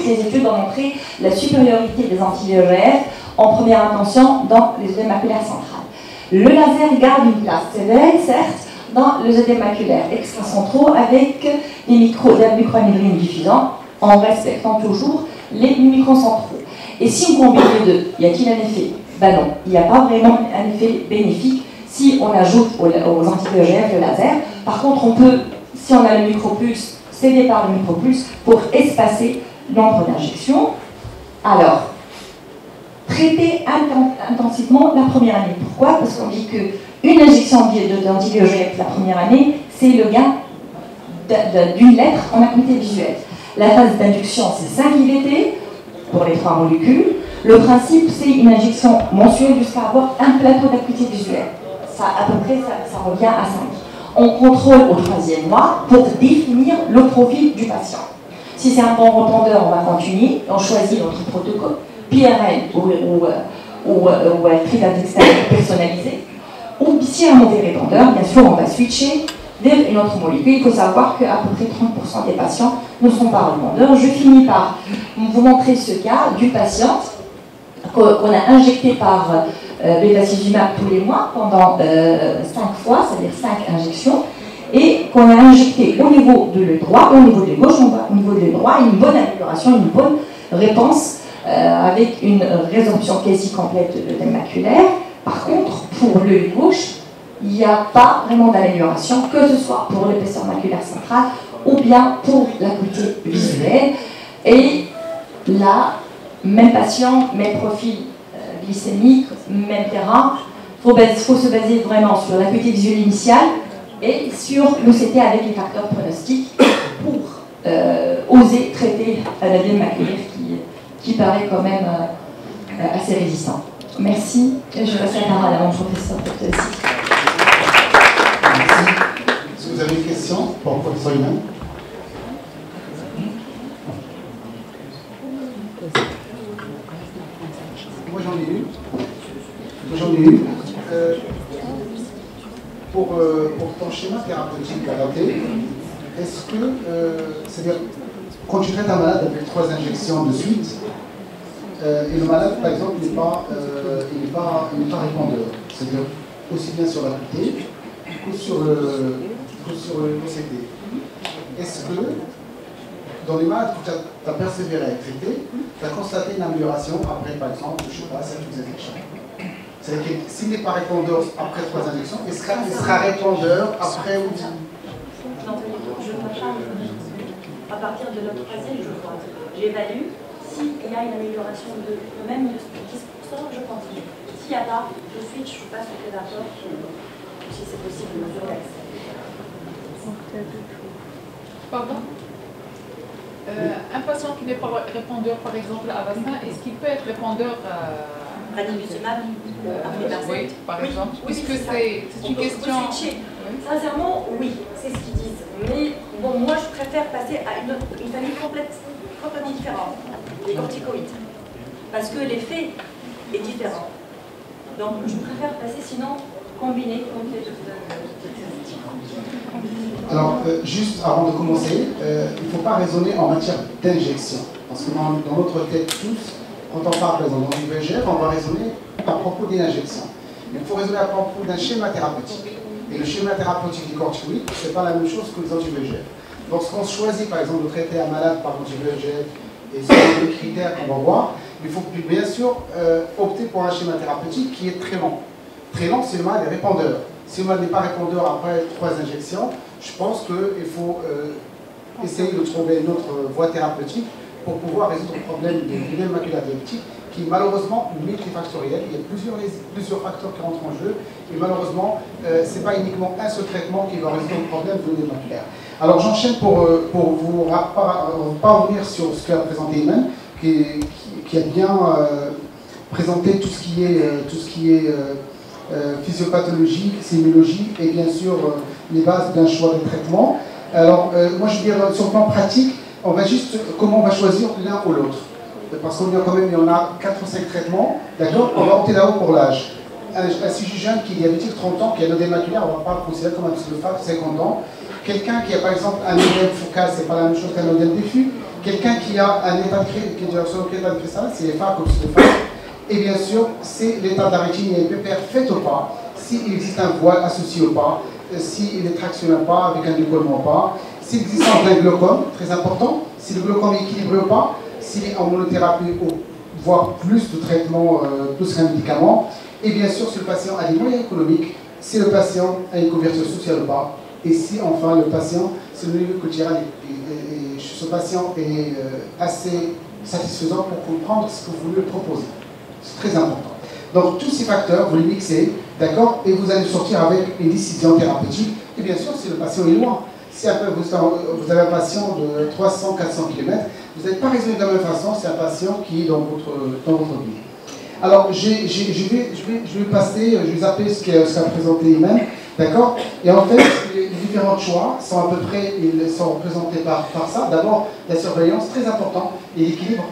les études ont montré la supériorité des anti-VEGF en première intention dans les œdèmes maculaires centrales. Le laser garde une place sévère, certes, dans les œdèmes maculaires extracentraux avec des microannédrines diffusants en respectant toujours les microcentraux. Et si on combine les deux, y a-t-il un effet? Ben non, il n'y a pas vraiment un effet bénéfique si on ajoute aux anti-VEGF le laser. Par contre, on peut, si on a le micropulse, céder par le micropulse pour espacer l'ombre d'injection. Alors, traiter intensivement la première année. Pourquoi? Parce qu'on dit qu'une injection d'anti-VEGF la première année, c'est le gain d'une lettre en acuité visuelle. La phase d'induction, c'est 5 IVT pour les 3 molécules. Le principe, c'est une injection mensuelle jusqu'à avoir un plateau d'acuité visuelle. Ça, à peu près, ça revient à 5. On contrôle au 3e mois pour définir le profil du patient. Si c'est un bon répondeur, on va continuer, on choisit notre protocole, PRL ou critère personnalisé. Ou si un mauvais répondeur, bien sûr, on va switcher vers une autre molécule. Il faut savoir qu'à peu près 30% des patients ne sont pas répondeurs. Je finis par vous montrer ce cas d'une patiente qu'on a injectée par bevacizumab tous les mois pendant 5 fois, c'est-à-dire 5 injections, et qu'on a injecté au niveau de l'œil droit, au niveau de l'œil gauche, au niveau de l'œil droit, une bonne amélioration, une bonne réponse avec une résorption quasi complète de l'œdème maculaire. Par contre, pour l'œil gauche, il n'y a pas vraiment d'amélioration, que ce soit pour l'épaisseur maculaire centrale ou bien pour l'acuité visuelle. Et là, même patient, même profil glycémique, même terrain, il faut se baser vraiment sur l'acuité visuelle initiale et sur l'OCT avec les facteurs pronostiques pour oser traiter un œdème maculaire qui paraît quand même assez résistant. Merci. Et je passe la parole à mon professeur Dr. Zic. Merci. Est-ce que vous avez une question pour le professeur lui-même? Moi j'en ai une. Pour ton schéma thérapeutique adapté, est-ce que, c'est-à-dire, quand tu traites un malade avec 3 injections de suite, et le malade, par exemple, il n'est pas répondeur, c'est-à-dire aussi bien sur l'acuité que sur l'OCT. Est-ce que, dans les malades que tu as persévéré à traiter, tu as constaté une amélioration après, par exemple, je ne sais pas, 7 injections? C'est-à-dire que s'il n'est pas répondeur après 3 injections, est-ce qu'il sera répondeur après ou bien? Non, je ne vois pas. À partir de la 3e, je vois. J'évalue. S'il y a une amélioration de même de 10%, je continue. S'il n'y a pas, je switch, je passe au prédateur, si c'est possible, mesure d'accès. Pardon? Un patient qui n'est pas répondeur, par exemple, à Avastin, est-ce qu'il peut être répondeur à ranibizumab, oui, par exemple? Oui, puisque c'est une question. Sincèrement, oui, c'est ce qu'ils disent. Mais bon, moi, je préfère passer à une famille complètement différente, les corticoïdes, parce que l'effet est différent. Donc, je préfère passer, sinon, combiner comme les deux. Alors, juste avant de commencer, il ne faut pas raisonner en matière d'injection. Parce que dans notre tête tous, quand on parle par exemple d'anti-VEGF, on va raisonner à propos d'une injection. Il faut raisonner à propos d'un schéma thérapeutique. Et le schéma thérapeutique du corticoïde, ce n'est pas la même chose que les anti-VEGF. Lorsqu'on choisit par exemple de traiter un malade par anti-VEGF, et selon les critères qu'on va voir, il faut bien sûr opter pour un schéma thérapeutique qui est très long. très long si le mal est répondeur. Si le mal n'est pas répondeur après 3 injections, je pense qu'il faut essayer de trouver une autre voie thérapeutique pour pouvoir résoudre le problème de l'œdème maculaire diabétique qui malheureusement est multifactoriel. Il y a plusieurs facteurs qui rentrent en jeu et malheureusement, ce n'est pas uniquement un seul traitement qui va résoudre le problème de l'œdème maculaire. Alors j'enchaîne pour vous pas revenir sur ce qu'a présenté Iman, qui a bien présenté tout ce qui est physiopathologie, sémiologie et bien sûr les bases d'un choix de traitement. Alors moi je veux dire sur le plan pratique, on va juste comment on va choisir l'un ou l'autre. Parce qu'on il y en a 4 ou 5 traitements, d'accord. On va opter d'abord pour l'âge. Un sujet jeune qui est diabétique 30 ans, qui a un œdème maculaire, on ne va pas le considérer comme un psychopathe 50 ans. Quelqu'un qui a par exemple un œdème focal, c'est pas la même chose qu'un œdème diffus. Quelqu'un qui a un état de cristal, c'est les phares comme le phare. Et bien sûr, c'est l'état de la rétine, il y a une pépère faite ou pas, s'il existe un voile associé ou pas, s'il est tractionné ou pas, avec un décollement ou pas, s'il existe un glaucome, très important, si le glaucome est équilibré ou pas, s'il est en monothérapie ou voire plus de traitement, plus qu'un médicament, et bien sûr si le patient a des moyens économiques, si le patient a une couverture sociale ou pas, et si enfin le patient, si le niveau culturel et ce patient est assez satisfaisant pour comprendre ce que vous lui proposez. C'est très important. Donc tous ces facteurs, vous les mixez, d'accord, et vous allez sortir avec une décision thérapeutique, et bien sûr si le patient est loin. Si après vous avez un patient de 300-400 km, vous n'êtes pas raisonné de la même façon, c'est un patient qui est dans votre pays. Alors, je vais passer, je vais zapper ce qu'a présenté Iman, d'accord. Et en fait, les différents choix sont à peu près, ils sont représentés par ça. D'abord, la surveillance, très important, et l'équilibre.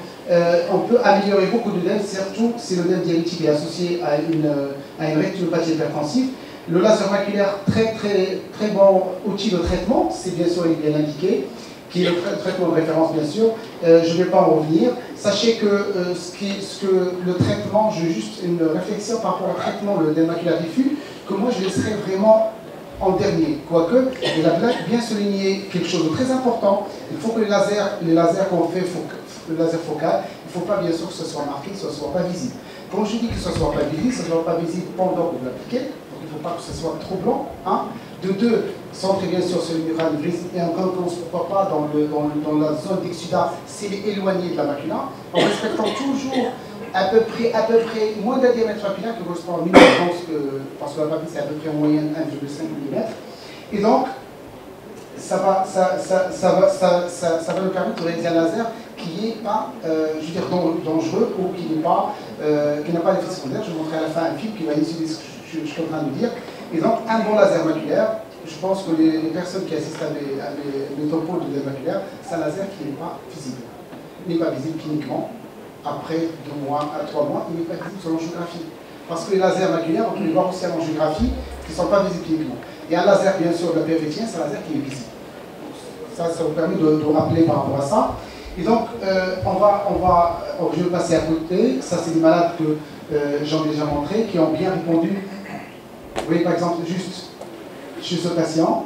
On peut améliorer beaucoup d'œdèmes, surtout si l'œdème diabétique est associé à une rétinopathie hypertensive. Le laser maculaire, très bon outil de traitement, c'est bien sûr bien indiqué, qui est le traitement de référence bien sûr. Je ne vais pas en revenir. Sachez que le traitement, j'ai juste une réflexion par rapport au traitement de l'œdème maculaire diffus, que moi je laisserai vraiment en dernier. Quoique, il a bien souligné quelque chose de très important. Il faut que les lasers qu'on fait, le laser focal, il ne faut pas bien sûr que ce soit marqué, que ce ne soit pas visible. Quand je dis que ce ne soit pas visible, ce ne soit pas visible pendant que vous l'appliquez. Il ne faut pas que ce soit trop blanc. Hein. De deux, centré bien sûr sur le micro-anévrisme et encore pourquoi pas dans la zone d'exsudat s'il est éloigné de la macula, en respectant toujours à peu près moins d'un diamètre maculaire que correspond au minimum, parce que la papille c'est à peu près en moyenne 1,5 mm. Et donc, ça va nous permettre de réaliser un laser qui n'est pas, je veux dire, dangereux ou qui n'a pas d'effet secondaire. Je vous montrerai à la fin un film qui va élucider ce que je suis en train de dire. Et donc, un bon laser maculaire, je pense que les personnes qui assistent à mes topos de laser maculaire, c'est un laser qui n'est pas visible. Il n'est pas visible cliniquement. Après 2 mois à 3 mois, il n'est pas visible sur l'angiographie. Parce que les lasers maculaires, on peut les voir aussi à l'angiographie, qui ne sont pas visibles cliniquement. Et un laser, bien sûr, de la PFT, c'est un laser qui est visible. Ça vous permet de rappeler par rapport à ça. Et donc, je vais passer à côté. Ça, c'est des malades que j'en ai déjà montré, qui ont bien répondu. Vous voyez, par exemple, juste chez ce patient.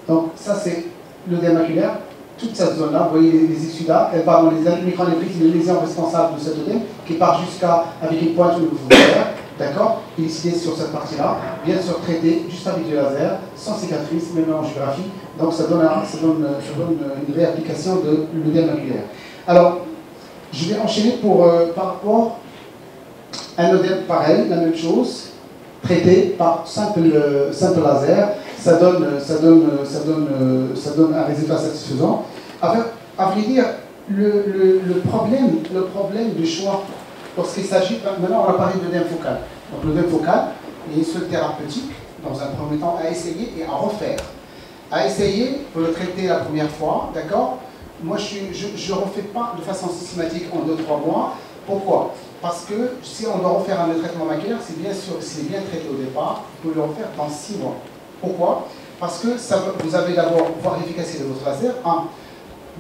Donc, ça, c'est l'œdème maculaire. Toute cette zone-là, vous voyez les exsudats, elle part dans les micro-anévrismes, les lésions responsables de cet œdème, qui part jusqu'à, avec une pointe au niveau frontière, d'accord, élucidé sur cette partie-là, bien sûr traité juste avec du laser, sans cicatrice, même en angiographie, donc ça donne une réapplication de l'œdème maculaire. Alors, je vais enchaîner par rapport à un œdème pareil, la même chose, traité par simple laser. Ça donne un résultat satisfaisant. À vrai dire, le problème du choix, lorsqu'il s'agit, maintenant on a parlé de l'œdème focal. Donc l'œdème focal, il y a une seule thérapeutique, dans un premier temps, à essayer et à refaire. À essayer pour le traiter la première fois, d'accord. Moi je ne refais pas de façon systématique en 2-3 mois. Pourquoi? Parce que si on doit refaire un traitement maculaire, c'est bien sûr, s'il est bien traité au départ, vous pouvez le refaire dans 6 mois. Pourquoi? Parce que vous allez d'abord voir l'efficacité de votre laser.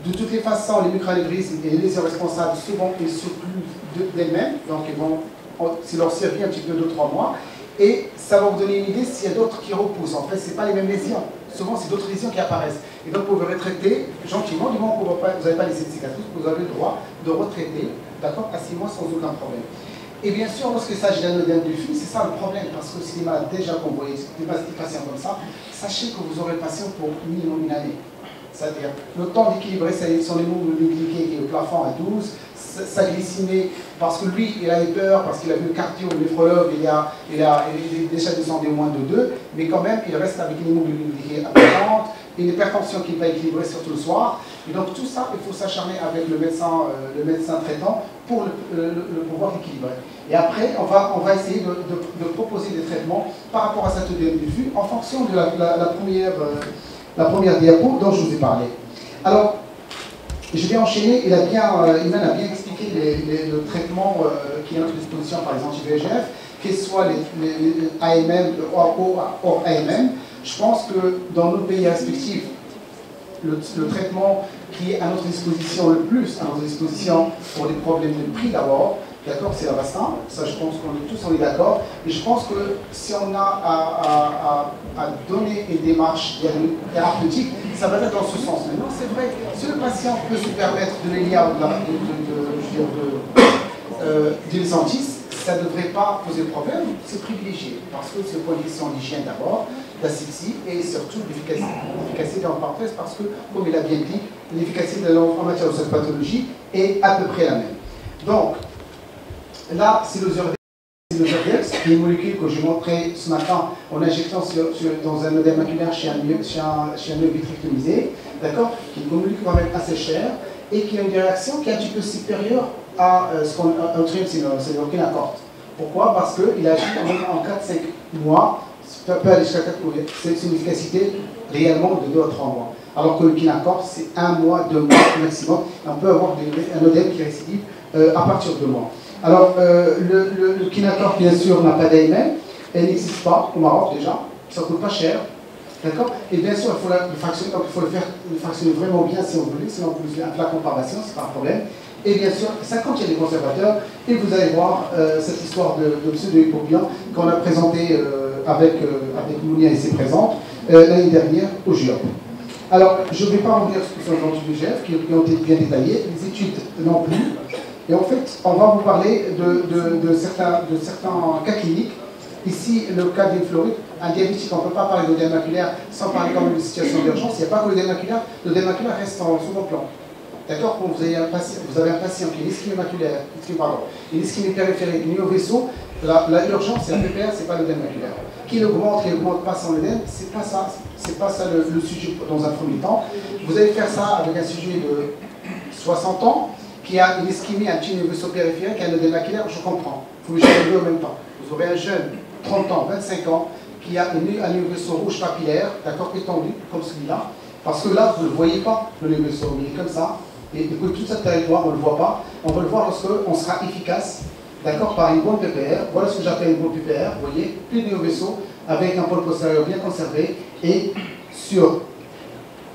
De toutes les façons, les micro-anévrismes et les lésions responsables, souvent, ils s'occupent d'elles-mêmes. Donc, c'est leur survie un petit peu 2-3 mois. Et ça va vous donner une idée s'il y a d'autres qui repoussent. En fait, ce n'est pas les mêmes lésions. Souvent, c'est d'autres lésions qui apparaissent. Et donc, vous pouvez retraiter gentiment. Du moment que vous n'avez pas laissé de cicatrices, vous avez le droit de retraiter, d'accord, à 6 mois sans aucun problème. Et bien sûr, lorsqu'il s'agit d'un œdème diffus, c'est ça le problème, parce que si les malades déjà convoyés, des patients comme ça, sachez que vous aurez le patient pour minimum une année. C'est-à-dire, le temps d'équilibrer son hémoglobine glycée qui est au plafond à 12, sa glycémie, parce que lui, il a eu peur, parce qu'il a vu le cardio, le néphrologue, il est déjà descendu au moins de 2, mais quand même, il reste avec une hémoglobine glycée à 40, une hypertension qui va équilibrer surtout le soir. Et donc tout ça, il faut s'acharner avec le médecin traitant pour le pouvoir équilibrer. Et après, on va essayer de proposer des traitements par rapport à cette œdème diffus en fonction de la première diapo dont je vous ai parlé. Alors, je vais enchaîner. Iman a bien expliqué le traitement qui est à notre disposition par les anti-VEGF, qu'ils soient les AMM hors AMM. Je pense que dans nos pays respectifs, le traitement qui est à notre disposition le plus, à notre disposition pour des problèmes de prix d'abord, d'accord, c'est l'Avastin. Ça, je pense qu'on est tous d'accord. Et je pense que si on a à donner une démarche thérapeutique, ça va être dans ce sens. Maintenant, c'est vrai, si le patient peut se permettre de l'ELIA ou de l'Isantis, ça ne devrait pas poser de problème, c'est privilégié, parce que c'est le point de question d'hygiène d'abord, d'asphyxie et surtout l'efficacité en parenthèse, parce que, comme il a bien dit, l'efficacité en matière de cette pathologie est à peu près la même. Donc, là, c'est le Zerdex, qui est une molécule que j'ai montré ce matin en injectant dans un œdème maculaire chez un œuf vitrectomisé, d'accord, qui est une molécule quand même assez chère et qui a une réaction qui est un petit peu supérieure à ce qu'on c'est l'Auchinacort. Pourquoi? Parce qu'il agit quand même en 4-5 mois, ça peut aller jusqu'à 4 mois. C'est une efficacité réellement de 2 à 3 mois. Alors que le Kinacort, c'est 1 mois, 2 mois maximum. On peut avoir un œdème qui récidive à partir de 2 mois. Alors, le Kinacort, bien sûr, n'a pas d'AMM. Elle n'existe pas au Maroc déjà. Ça ne coûte pas cher. D'accord? Et bien sûr, il faut le fractionner, donc il faut le fractionner vraiment bien si on veut, sinon vous voulez un flacon par patient, c'est pas un problème. Et bien sûr, ça contient des conservateurs, et vous allez voir cette histoire de pseudo-hypobian qu'on a présentée avec Mounia ici présente l'année dernière au GIOP. Alors, je ne vais pas revenir sur les anti-VEGF qui ont été bien détaillés, les études non plus. Et en fait, on va vous parler de certains cas cliniques. Ici, le cas d'une fluorite, un diabétique, on ne peut pas parler d'œdème maculaire sans parler quand même de situation d'urgence. Il n'y a pas que l'œdème maculaire reste en second plan. D'accord? Quand vous avez un patient qui est une ischémie maculaire, une ischémie périphérique, une au vaisseau, l'urgence, c'est la PPR, c'est pas l'œdème maculaire. Qu'il augmente pas son œdème, c'est pas ça le sujet dans un premier temps. Vous allez faire ça avec un sujet de 60 ans, qui a une ischémie, un petit vaisseau périphérique, un œdème maculaire, je comprends. Vous le gérez en même temps. Vous aurez un jeune, 30 ans, 25 ans, qui a un vaisseau rouge papillaire, d'accord, étendu, comme celui-là, parce que là, vous ne le voyez pas, le vaisseau, il est comme ça, et depuis tout ce territoire, on ne le voit pas, on va le voir lorsqu'on sera efficace, d'accord, par une bonne PPR, voilà ce que j'appelle une bonne PPR, vous voyez, plus de vaisseau, avec un pôle postérieur bien conservé, et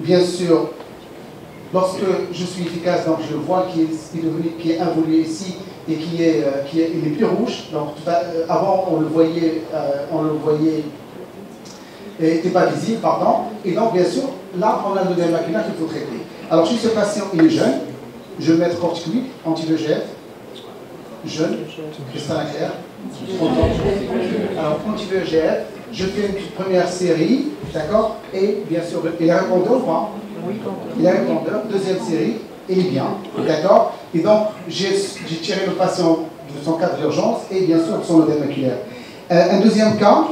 bien sûr, lorsque je suis efficace, donc je vois qui est involué ici, et il est plus rouge. Donc avant on le voyait n'était pas visible, pardon. Et donc bien sûr, là on a le œdème maculaire qu'il faut traiter. Alors si ce patient il est jeune, je vais mettre corticoïde, anti-VEGF, jeune, cristallin clair. Alors anti-VEGF, je fais une première série, d'accord, et bien sûr, il est répondeur ou pas? Oui. Il est répondeur, deuxième série. Et il est bien, d'accord? Et donc, j'ai tiré le patient de son cas d'urgence et bien sûr son œdème maculaire. Un deuxième cas,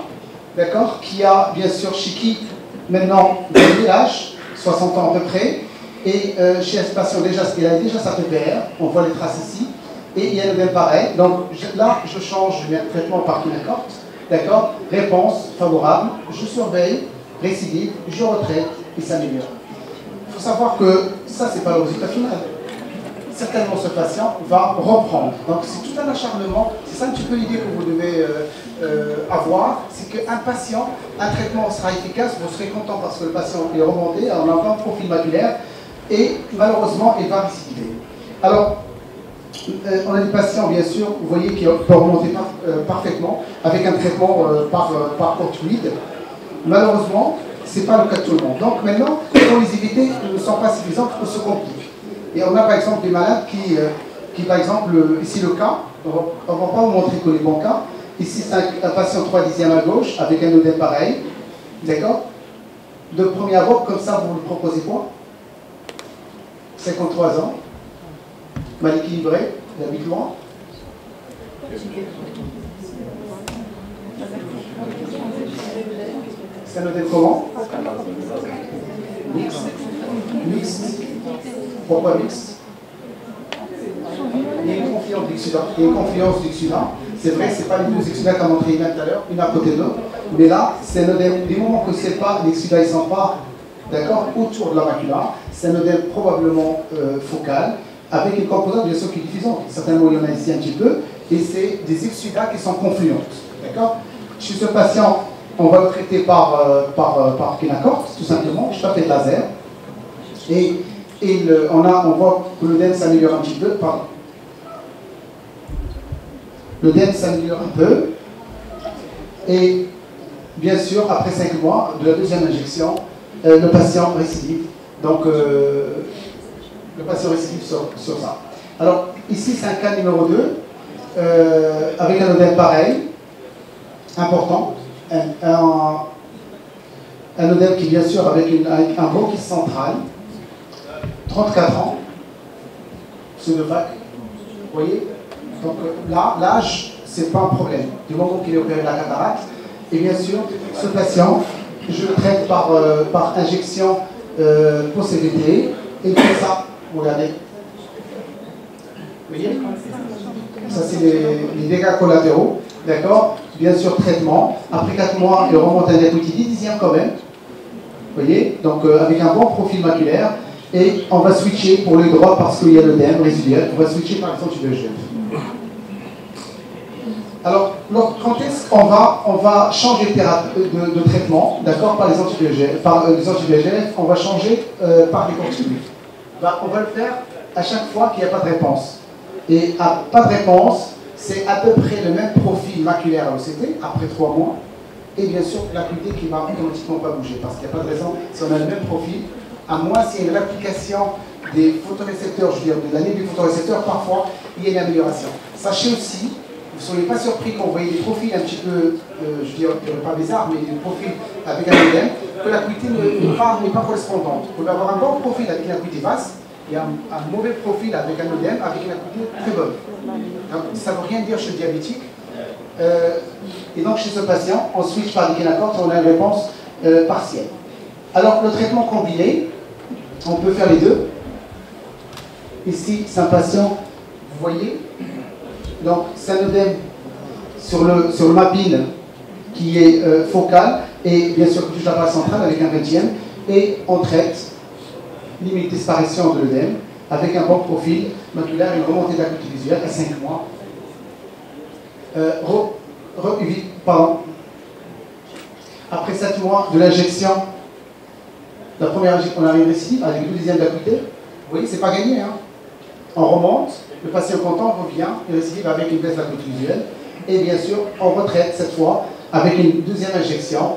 d'accord, qui a bien sûr chez qui maintenant de l'âge, 60 ans à peu près, et chez ce patient déjà, il a déjà sa PPR, on voit les traces ici, et il y a le même pareil. Donc là, je change, je mets un traitement par Kinacort, d'accord? Réponse favorable, je surveille, récidive, je retraite et ça s'améliore. Il faut savoir que ça, c'est pas le résultat final. Certainement, ce patient va reprendre. Donc, c'est tout un acharnement. C'est ça un petit peu l'idée que vous devez avoir. C'est qu'un patient, un traitement sera efficace, vous serez content parce que le patient est remonté, on a un profil maculaire, et malheureusement, il va récidiver. Alors, on a des patients, bien sûr, vous voyez, qui peuvent remonter parfaitement avec un traitement par corticoïde. Malheureusement, ce n'est pas le cas de tout le monde. Donc maintenant, quand les éviter ne sont pas suffisantes, on se complique. Et on a par exemple des malades qui par exemple, ici le cas, On ne va pas vous montrer que les bons cas. Ici, c'est un patient 3/10 à gauche, avec un œdème pareil. D'accord? De premier abord, comme ça, vous le proposez quoi? 53 ans, mal équilibré, il habite loin. C'est un œdème comment? Mixte. Mixte. Pourquoi mixte? Il y a une confiance d'excellent. Il y a une confiance d'excellent. C'est vrai, ce n'est pas les deux exudats qu'a montré Iman tout à l'heure, une à côté de l'autre. Mais là, c'est un œdème, du moment que c'est pas, l'exudat ne sont pas, d'accord, autour de la macula, c'est un œdème probablement focal, avec une composante bien sûr qui est diffusante. Certainement, il y en a ici un petit peu, et c'est des exudats qui sont confluentes. D'accord? Chez ce patient, on va le traiter par Kenacort, tout simplement. Je fais de laser. Et on voit que l'œdème s'améliore un petit peu. L'œdème s'améliore un peu. Et bien sûr, après 5 mois de la deuxième injection, le patient récidive. Donc, le patient récidive sur ça. Alors, ici, c'est un cas numéro 2, avec un œdème pareil, important. Un œdème qui, bien sûr, avec un bronchite central, 34 ans, pseudovac, vous voyez? Donc là, l'âge, c'est pas un problème, du moment qu'il est opéré de la cataracte. Et bien sûr, ce patient, je le traite par injection pour CVT, et comme ça, regardez. Vous voyez? Ça, c'est les dégâts collatéraux, d'accord? Bien sûr, traitement. Après 4 mois, il remonte un diacotylie, 10e quand même. Vous voyez? Donc, avec un bon profil maculaire. Et on va switcher pour les droits parce qu'il y a l'œdème résiduel. On va switcher par exemple sur le GF. Alors, quand est-ce qu'on va changer de traitement, d'accord, par les anti-VEGF, on va changer par les corticoïdes. On va le faire à chaque fois qu'il n'y a pas de réponse. Et pas de réponse, c'est à peu près le même profil maculaire à l'OCT, après 3 mois, et bien sûr l'acuité qui va automatiquement pas bouger, parce qu'il n'y a pas de raison, si on a le même profil, à moins s'il y a une application des photorécepteurs, je veux dire, de l'année du photorécepteur, parfois il y a une amélioration. Sachez aussi, vous ne soyez pas surpris quand vous voyez des profils un petit peu, je dirais pas bizarres, mais des profils avec un œdème, que l'acuité n'est pas correspondante. Vous pouvez avoir un bon profil avec une acuité basse, et un mauvais profil avec un œdème avec une acuité très bonne. Donc, ça ne veut rien dire chez le diabétique. Et donc chez ce patient, on switch par les Kenacort et on a une réponse partielle. Alors le traitement combiné, on peut faire les deux. Ici, c'est un patient, vous voyez, donc c'est un œdème sur le mapping qui est focal et bien sûr qui touche la base centrale avec un 20e, et on traite limite disparition de l'œdème avec un bon profil maculaire et une remontée d'acuité visuelle à 5 mois. Après 7 mois de l'injection, la première injection, on arrive ici avec 12e d'acuité. Vous voyez, c'est pas gagné. Hein. On remonte, le patient content revient, il récidive avec une baisse d'acuité visuelle. Et bien sûr, on retraite cette fois avec une deuxième injection.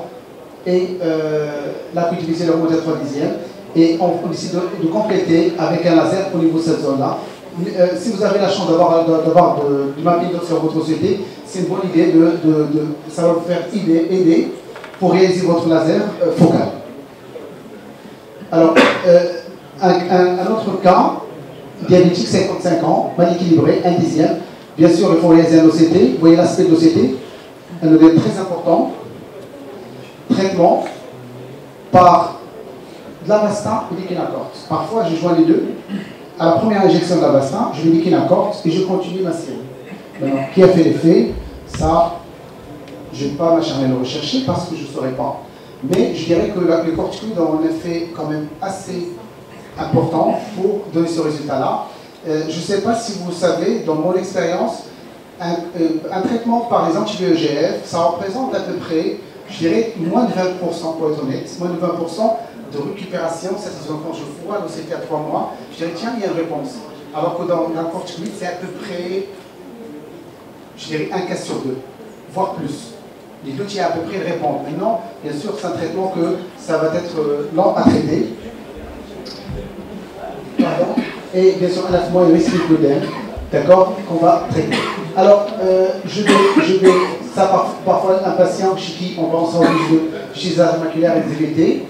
Et l'acuité visuelle remonte à 3/10e. Et on décide de compléter avec un laser au niveau de cette zone-là. Si vous avez la chance d'avoir du mapping sur votre société, c'est une bonne idée ça va vous faire aider pour réaliser votre laser focal. Alors, un autre cas, diabétique 55 ans, mal équilibré, 1/10e. Bien sûr, il faut réaliser un OCT. Vous voyez l'aspect de l'OCT, un OCT très important. Traitement par de l'Avastin et des Kenacort. Parfois, je joins les deux. À la première injection de l'Avastin, je mets des Kenacort et je continue ma série. Maintenant, qui a fait l'effet? Ça, je ne vais pas m'acharner à le rechercher parce que je ne saurais pas. Mais je dirais que les corticoïdes ont un effet quand même assez important pour donner ce résultat-là. Je ne sais pas si vous savez, dans mon expérience, un traitement par les anti-VEGF, ça représente à peu près, je dirais, moins de 20%, pour être honnête, moins de 20% de récupération. C'est-à-dire quand je vois l'OCT à 3 mois, je dirais, tiens, il y a une réponse. Alors que dans le corticoïde, c'est à peu près, je dirais, 1 cas sur 2, voire plus. Les deux tiers à peu près de répondre. Maintenant, bien sûr, c'est un traitement que ça va être lent à traiter. Pardon. Et bien sûr, à 9 mois, il y a l'œdème, d'accord, qu'on va traiter. Alors, parfois un patient chez qui on va ensemble chez un maculaire et DVT,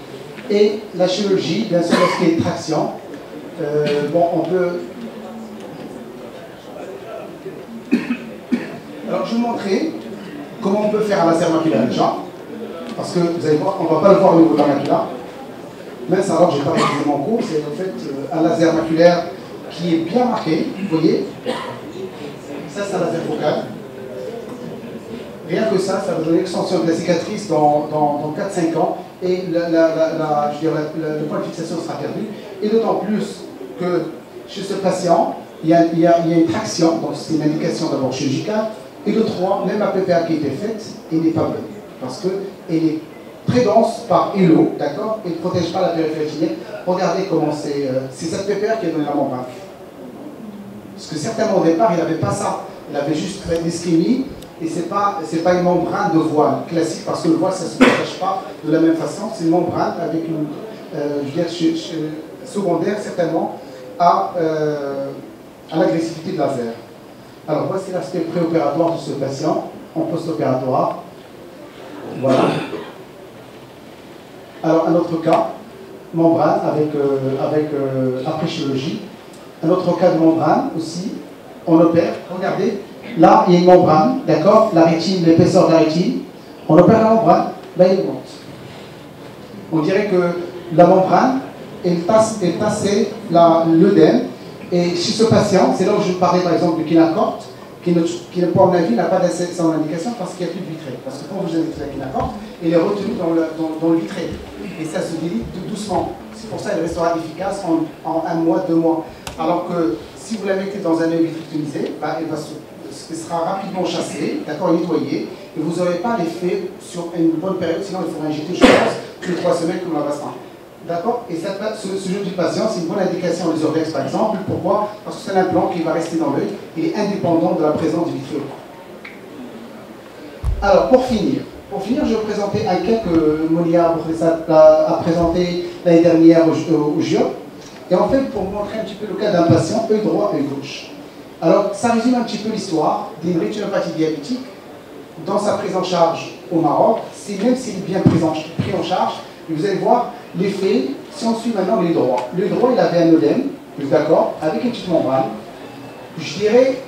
et la chirurgie, bien sûr, lorsqu'il y a une traction, bon, on peut. Alors, je vais vous montrer comment on peut faire un laser maculaire déjà, parce que vous allez voir, on ne va pas le voir au niveau de la macula. Même ça, alors, je n'ai pas réalisé mon cours, c'est en fait un laser maculaire qui est bien marqué, vous voyez. Ça, c'est un laser focal. Rien que ça va donner l'extension de la cicatrice dans 4-5 ans et le point de fixation sera perdu. Et d'autant plus que chez ce patient, il y a une traction, donc c'est une indication d'abord chirurgicale. Et de 3, même la PPA qui a été faite, elle n'est pas bonne. Parce qu'elle est très dense par élo, d'accord. Elle ne protège pas la périphérie tinienne. Regardez comment c'est cette PPA qui a donné la membrane. Parce que certainement au départ, il n'avait pas ça. Il avait juste une ischémie. Et ce n'est pas une membrane de voile classique, parce que le voile, ça ne se protège pas de la même façon. C'est une membrane avec une, secondaire, certainement, à l'agressivité de laser. Alors, voici l'aspect préopératoire de ce patient, en post-opératoire. Voilà. Alors, un autre cas, membrane après chirurgie. Un autre cas de membrane aussi, on opère. Regardez. Là, il y a une membrane, d'accord? La rétine, l'épaisseur de la rétine. On opère la membrane, là, il monte. On dirait que la membrane est tassée l'œdème. Et chez ce patient, c'est là où je parlais par exemple du Kynacorte, qui, pour mon avis, n'a pas son indication parce qu'il n'y a plus de vitré. Parce que quand vous injectez la Kynacorte, elle est retenue dans le vitré. Et ça se délite doucement. C'est pour ça qu'elle restera efficace en 1 mois, 2 mois. Alors que si vous la mettez dans un œil vitrectomisé, bah, elle sera rapidement chassée, d'accord, nettoyée, et vous n'aurez pas l'effet sur une bonne période, sinon il faudra injecter, je pense, toutes les 3 semaines comme la Avastin. D'accord? Et ce jeu du patient, c'est une bonne indication des ordex par exemple. Pourquoi? Parce que c'est un implant qui va rester dans l'œil, il est indépendant de la présence du vitréo. Alors, pour finir, je vais présenter un cas que Monia a présenté l'année dernière au JO. Et en fait, pour vous montrer un petit peu le cas d'un patient, œil droit, œil gauche. Alors, ça résume un petit peu l'histoire d'une rétinopathie diabétique dans sa prise en charge au Maroc. Même s'il est bien pris en charge, vous allez voir l'effet, si on suit maintenant l'œil droit. L'œil droit, il avait un œdème, d'accord, avec une petite membrane. Je dirais,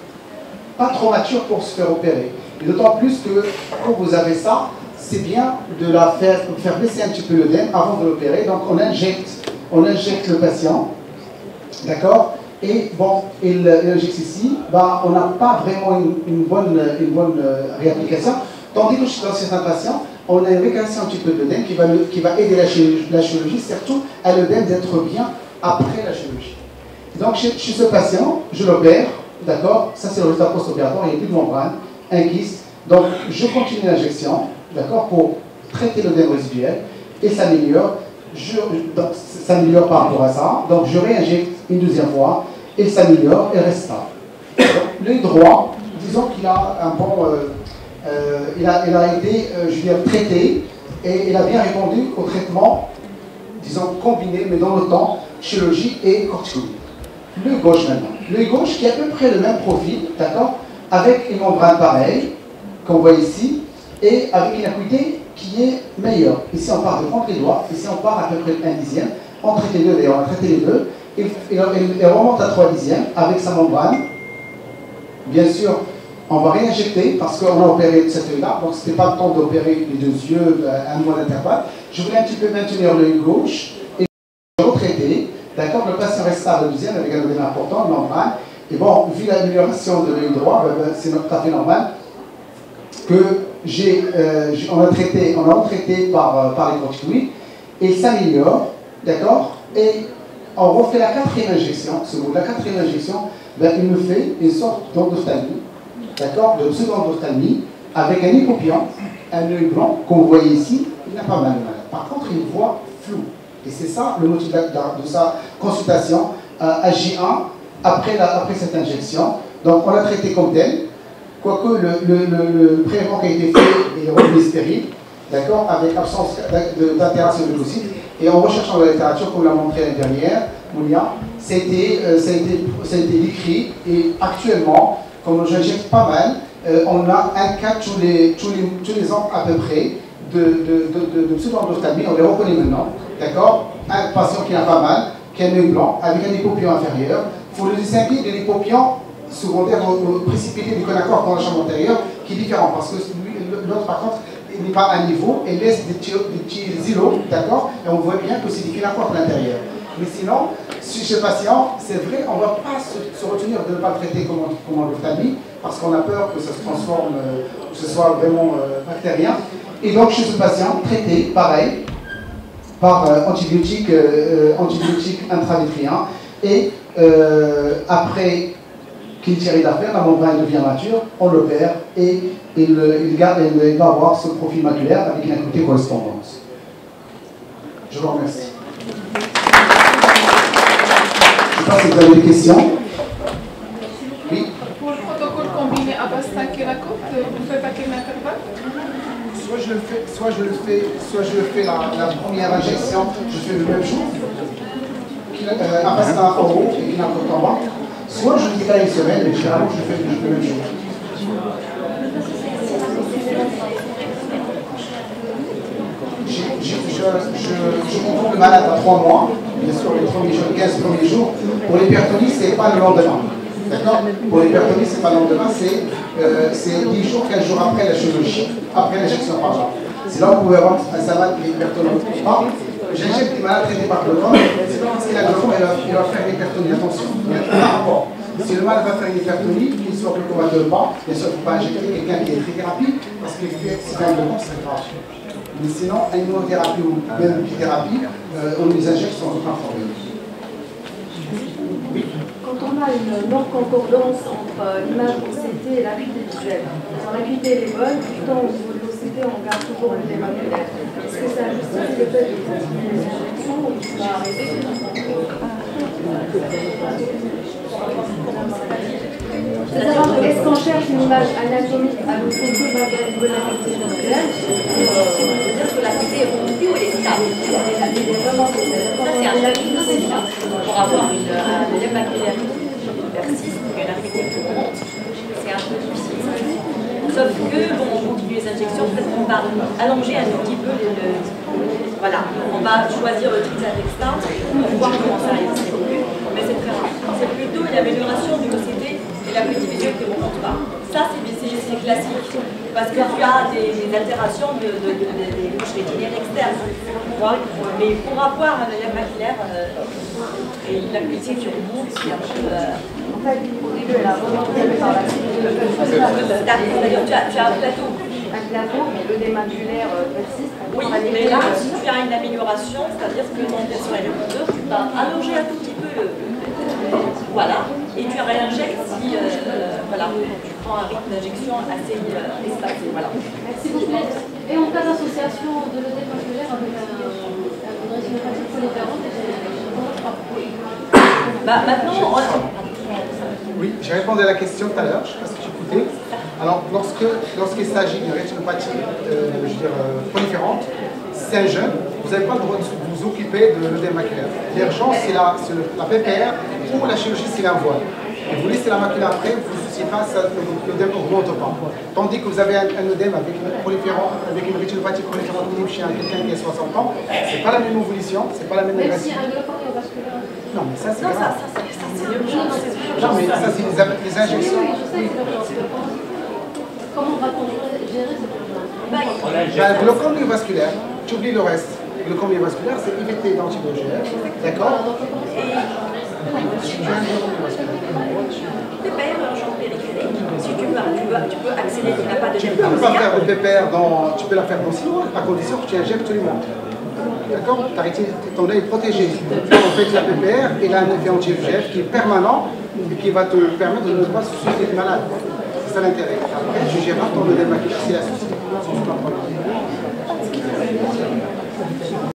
pas trop mature pour se faire opérer. Et d'autant plus que, quand vous avez ça, c'est bien de la faire baisser un petit peu l'œdème avant de l'opérer. Donc, on injecte le patient, d'accord. Et bon, il injecte ici, bah, on n'a pas vraiment une bonne réapplication. Tandis que dans certains patients, on a une récréation un petit peu d'œdème qui va aider la chirurgie, surtout à l'œdème d'être bien après la chirurgie. Donc chez ce patient, je l'opère, d'accord, ça c'est le résultat post-opératoire, il n'y a plus de membrane, un kyste. Donc je continue l'injection, d'accord, pour traiter l'œdème résiduel et s'améliore. S'améliore par rapport à ça, donc je réinjecte une 2e fois, et s'améliore et reste stable. L'œil droit, disons qu'il a un bon, il a été, je veux dire, traité, et il a bien répondu au traitement, disons, combiné, mais dans le temps, chirurgie et corticoïde. L'œil gauche maintenant. L'œil gauche qui a à peu près le même profil, d'accord, avec une membrane pareille, qu'on voit ici, et avec une acuité qui est meilleure. Ici on part de entre les doigts, ici on part à peu près 1/10. On traite les deux, d'ailleurs on a traité les deux, et remonte à 3/10 avec sa membrane. Bien sûr, on va réinjecter parce qu'on a opéré cet œil-là, donc ce n'était pas le temps d'opérer les 2 yeux à 1 mois d'intervalle. Je voulais un petit peu maintenir l'œil gauche et retraiter. D'accord, le patient reste stable le 2e avec un œdème important, une membrane. Et bon, vu l'amélioration de l'œil droit, c'est tout à fait normal que on a retraité par les corticoïdes et il s'améliore, d'accord, et on refait la 4e injection. La 4e injection, ben, il me fait une sorte d'endophtalmie, d'accord, de pseudo-endophtalmie, avec un hypopion, un œil blanc, qu'on voit ici, il n'a pas mal de mal. Par contre, il voit flou. Et c'est ça le motif de sa consultation à J1 après cette injection. Donc on l'a traité comme tel. Quoique le prélèvement qui a été fait est revenu stérile, d'accord, avec absence d'interaction de leucocytes. Et en recherchant dans la littérature, comme l'a montré l'année dernière, Moulia, ça a été décrit. Et actuellement, comme j'injecte pas mal, on a un cas tous les ans à peu près de pseudo-endophthalmie, on les reconnaît maintenant, d'accord? Un patient qui a pas mal, qui a un œil blanc, avec un hypopion inférieur. Il faut le distinguer de l'hypopion secondaire précipité du conaccord dans la chambre antérieure, qui est différent, parce que l'autre, par contre, il n'est pas à niveau, et laisse des petits îlots, d'accord? Et on voit bien que c'est du conaccord à l'intérieur. Mais sinon, chez ce patient, c'est vrai, on ne va pas se retenir de ne pas le traiter comme l'ophtalmie, parce qu'on a peur que ça se transforme, que ce soit vraiment bactérien. Et donc, chez ce patient, traité, pareil, par antibiotiques intravitréens, et après qu'il tire d'affaire, la membrane devient mature, on l'opère, et il va avoir ce profil maculaire avec une acuité correspondante. Je vous remercie. Je ne sais pas si vous avez des questions. Oui. Pour le protocole combiné Avastin-Kenacot, vous faites à quel intervalle? Soit je le fais la première injection, je fais le même jour, Avastin en haut et Kenacot en bas. Soit je le décale une semaine, mais généralement je fais le même jour. Je contrôle le malade à 3 mois, bien sûr les 15 premiers jours. Pour l'hypertonie, ce n'est pas le lendemain. D'accord? Pour l'hypertonie, ce n'est pas le lendemain, c'est 10 jours, 15 jours après la chirurgie, après l'injection par exemple. C'est là où vous pouvez avoir un malade qui est hypertonique ou pas. J'injecte des malades traités par glaucome, sinon si la glaucome, il va faire une hypertonie. Attention, il y a un rapport. Si le malade va faire une hypertonie, qu'il soit glaucomateux ou pas, bien sûr, il ne faut pas injecter quelqu'un qui est trithérapie, parce que si c'est un glaucome, c'est grave. Mais sinon, immunothérapie ou même thérapie, on les injecte sans aucun problème. Oui. Quand on a une non-concordance entre l'image OCT et l'acuité visuelle, l'acuité est bonne, pourtant au niveau de l'OCT on garde toujours le thème maculaire. Est-ce que ça justifie le fait de continuer les injections ou il faut arrêter? Est-ce qu'on cherche une image anatomique à l'OCT malgré une bonne acuité visuelle? C'est-à-dire que l'acuité est remontée ou elle est stable? Ça, c'est un diagnostic pour avoir un œdème maculaire qui persiste, une acuité qui remonte. C'est un peu difficile. Sauf que, bon, on continue les injections, peut-être qu'on va allonger un tout petit peu voilà, on va choisir le titane extant pour voir comment ça évolue, mais c'est très rare. C'est plutôt une amélioration du OCT et la petite visuelle qui ne remonte pas. Ça, c'est classique, parce que tu as des altérations des couches rétiniennes externes. Mais pour avoir un œdème maculaire et une acuité qui remonte, c'est un peu... En fait, au début, elle a remonté par la suite. C'est-à-dire tu as un plateau. Un plateau, mais l'œdème maculaire persiste. Oui, mais là, si tu as une amélioration, c'est-à-dire que ton pression est répondeur, tu vas allonger un tout petit peu voilà, et tu réinjectes si voilà, tu prends un rythme d'injection assez espacé. Voilà. Merci beaucoup. Et en cas d'association de l'œdème maculaire avec une rétinopathie proliférante, maintenant, oui, j'ai répondu à la question tout à l'heure, je ne sais pas si tu écoutais. Alors, lorsqu'il s'agit d'une rétinopathie proliférante, c'est un jeune, vous n'avez pas le droit de vous occuper de l'œdème maculaire. L'urgence, c'est la PPR ou la chirurgie, c'est la voile. Et vous laissez la macule après, vous ne vous souciez pas, l'œdème ne remonte pas. Tandis que vous avez un œdème avec une rétinopathie proliférante chez quelqu'un qui a 60 ans, ce n'est pas la même évolution, ce n'est pas la même agression. Non, mais ça, c'est grave. Non, mais ça, c'est les injections. Comment va-t-on gérer cette Le glaucome néovasculaire, tu oublies le reste. Le glaucome néovasculaire, c'est éviter d'antibiotiques. D'accord? PPR en champ périphérique, si tu peux accéder, tu n'as pas de Tu peux pas faire de PPR tu peux la faire dans 6 mois, à condition que tu injectes absolument. D'accord? Ton œil est protégé. En fait, la PPR, il a un effet anti-FGF qui est permanent et qui va te permettre de ne pas se soucier de malade. C'est ça l'intérêt. Après, tu gères ton œdème maculaire, c'est la souci.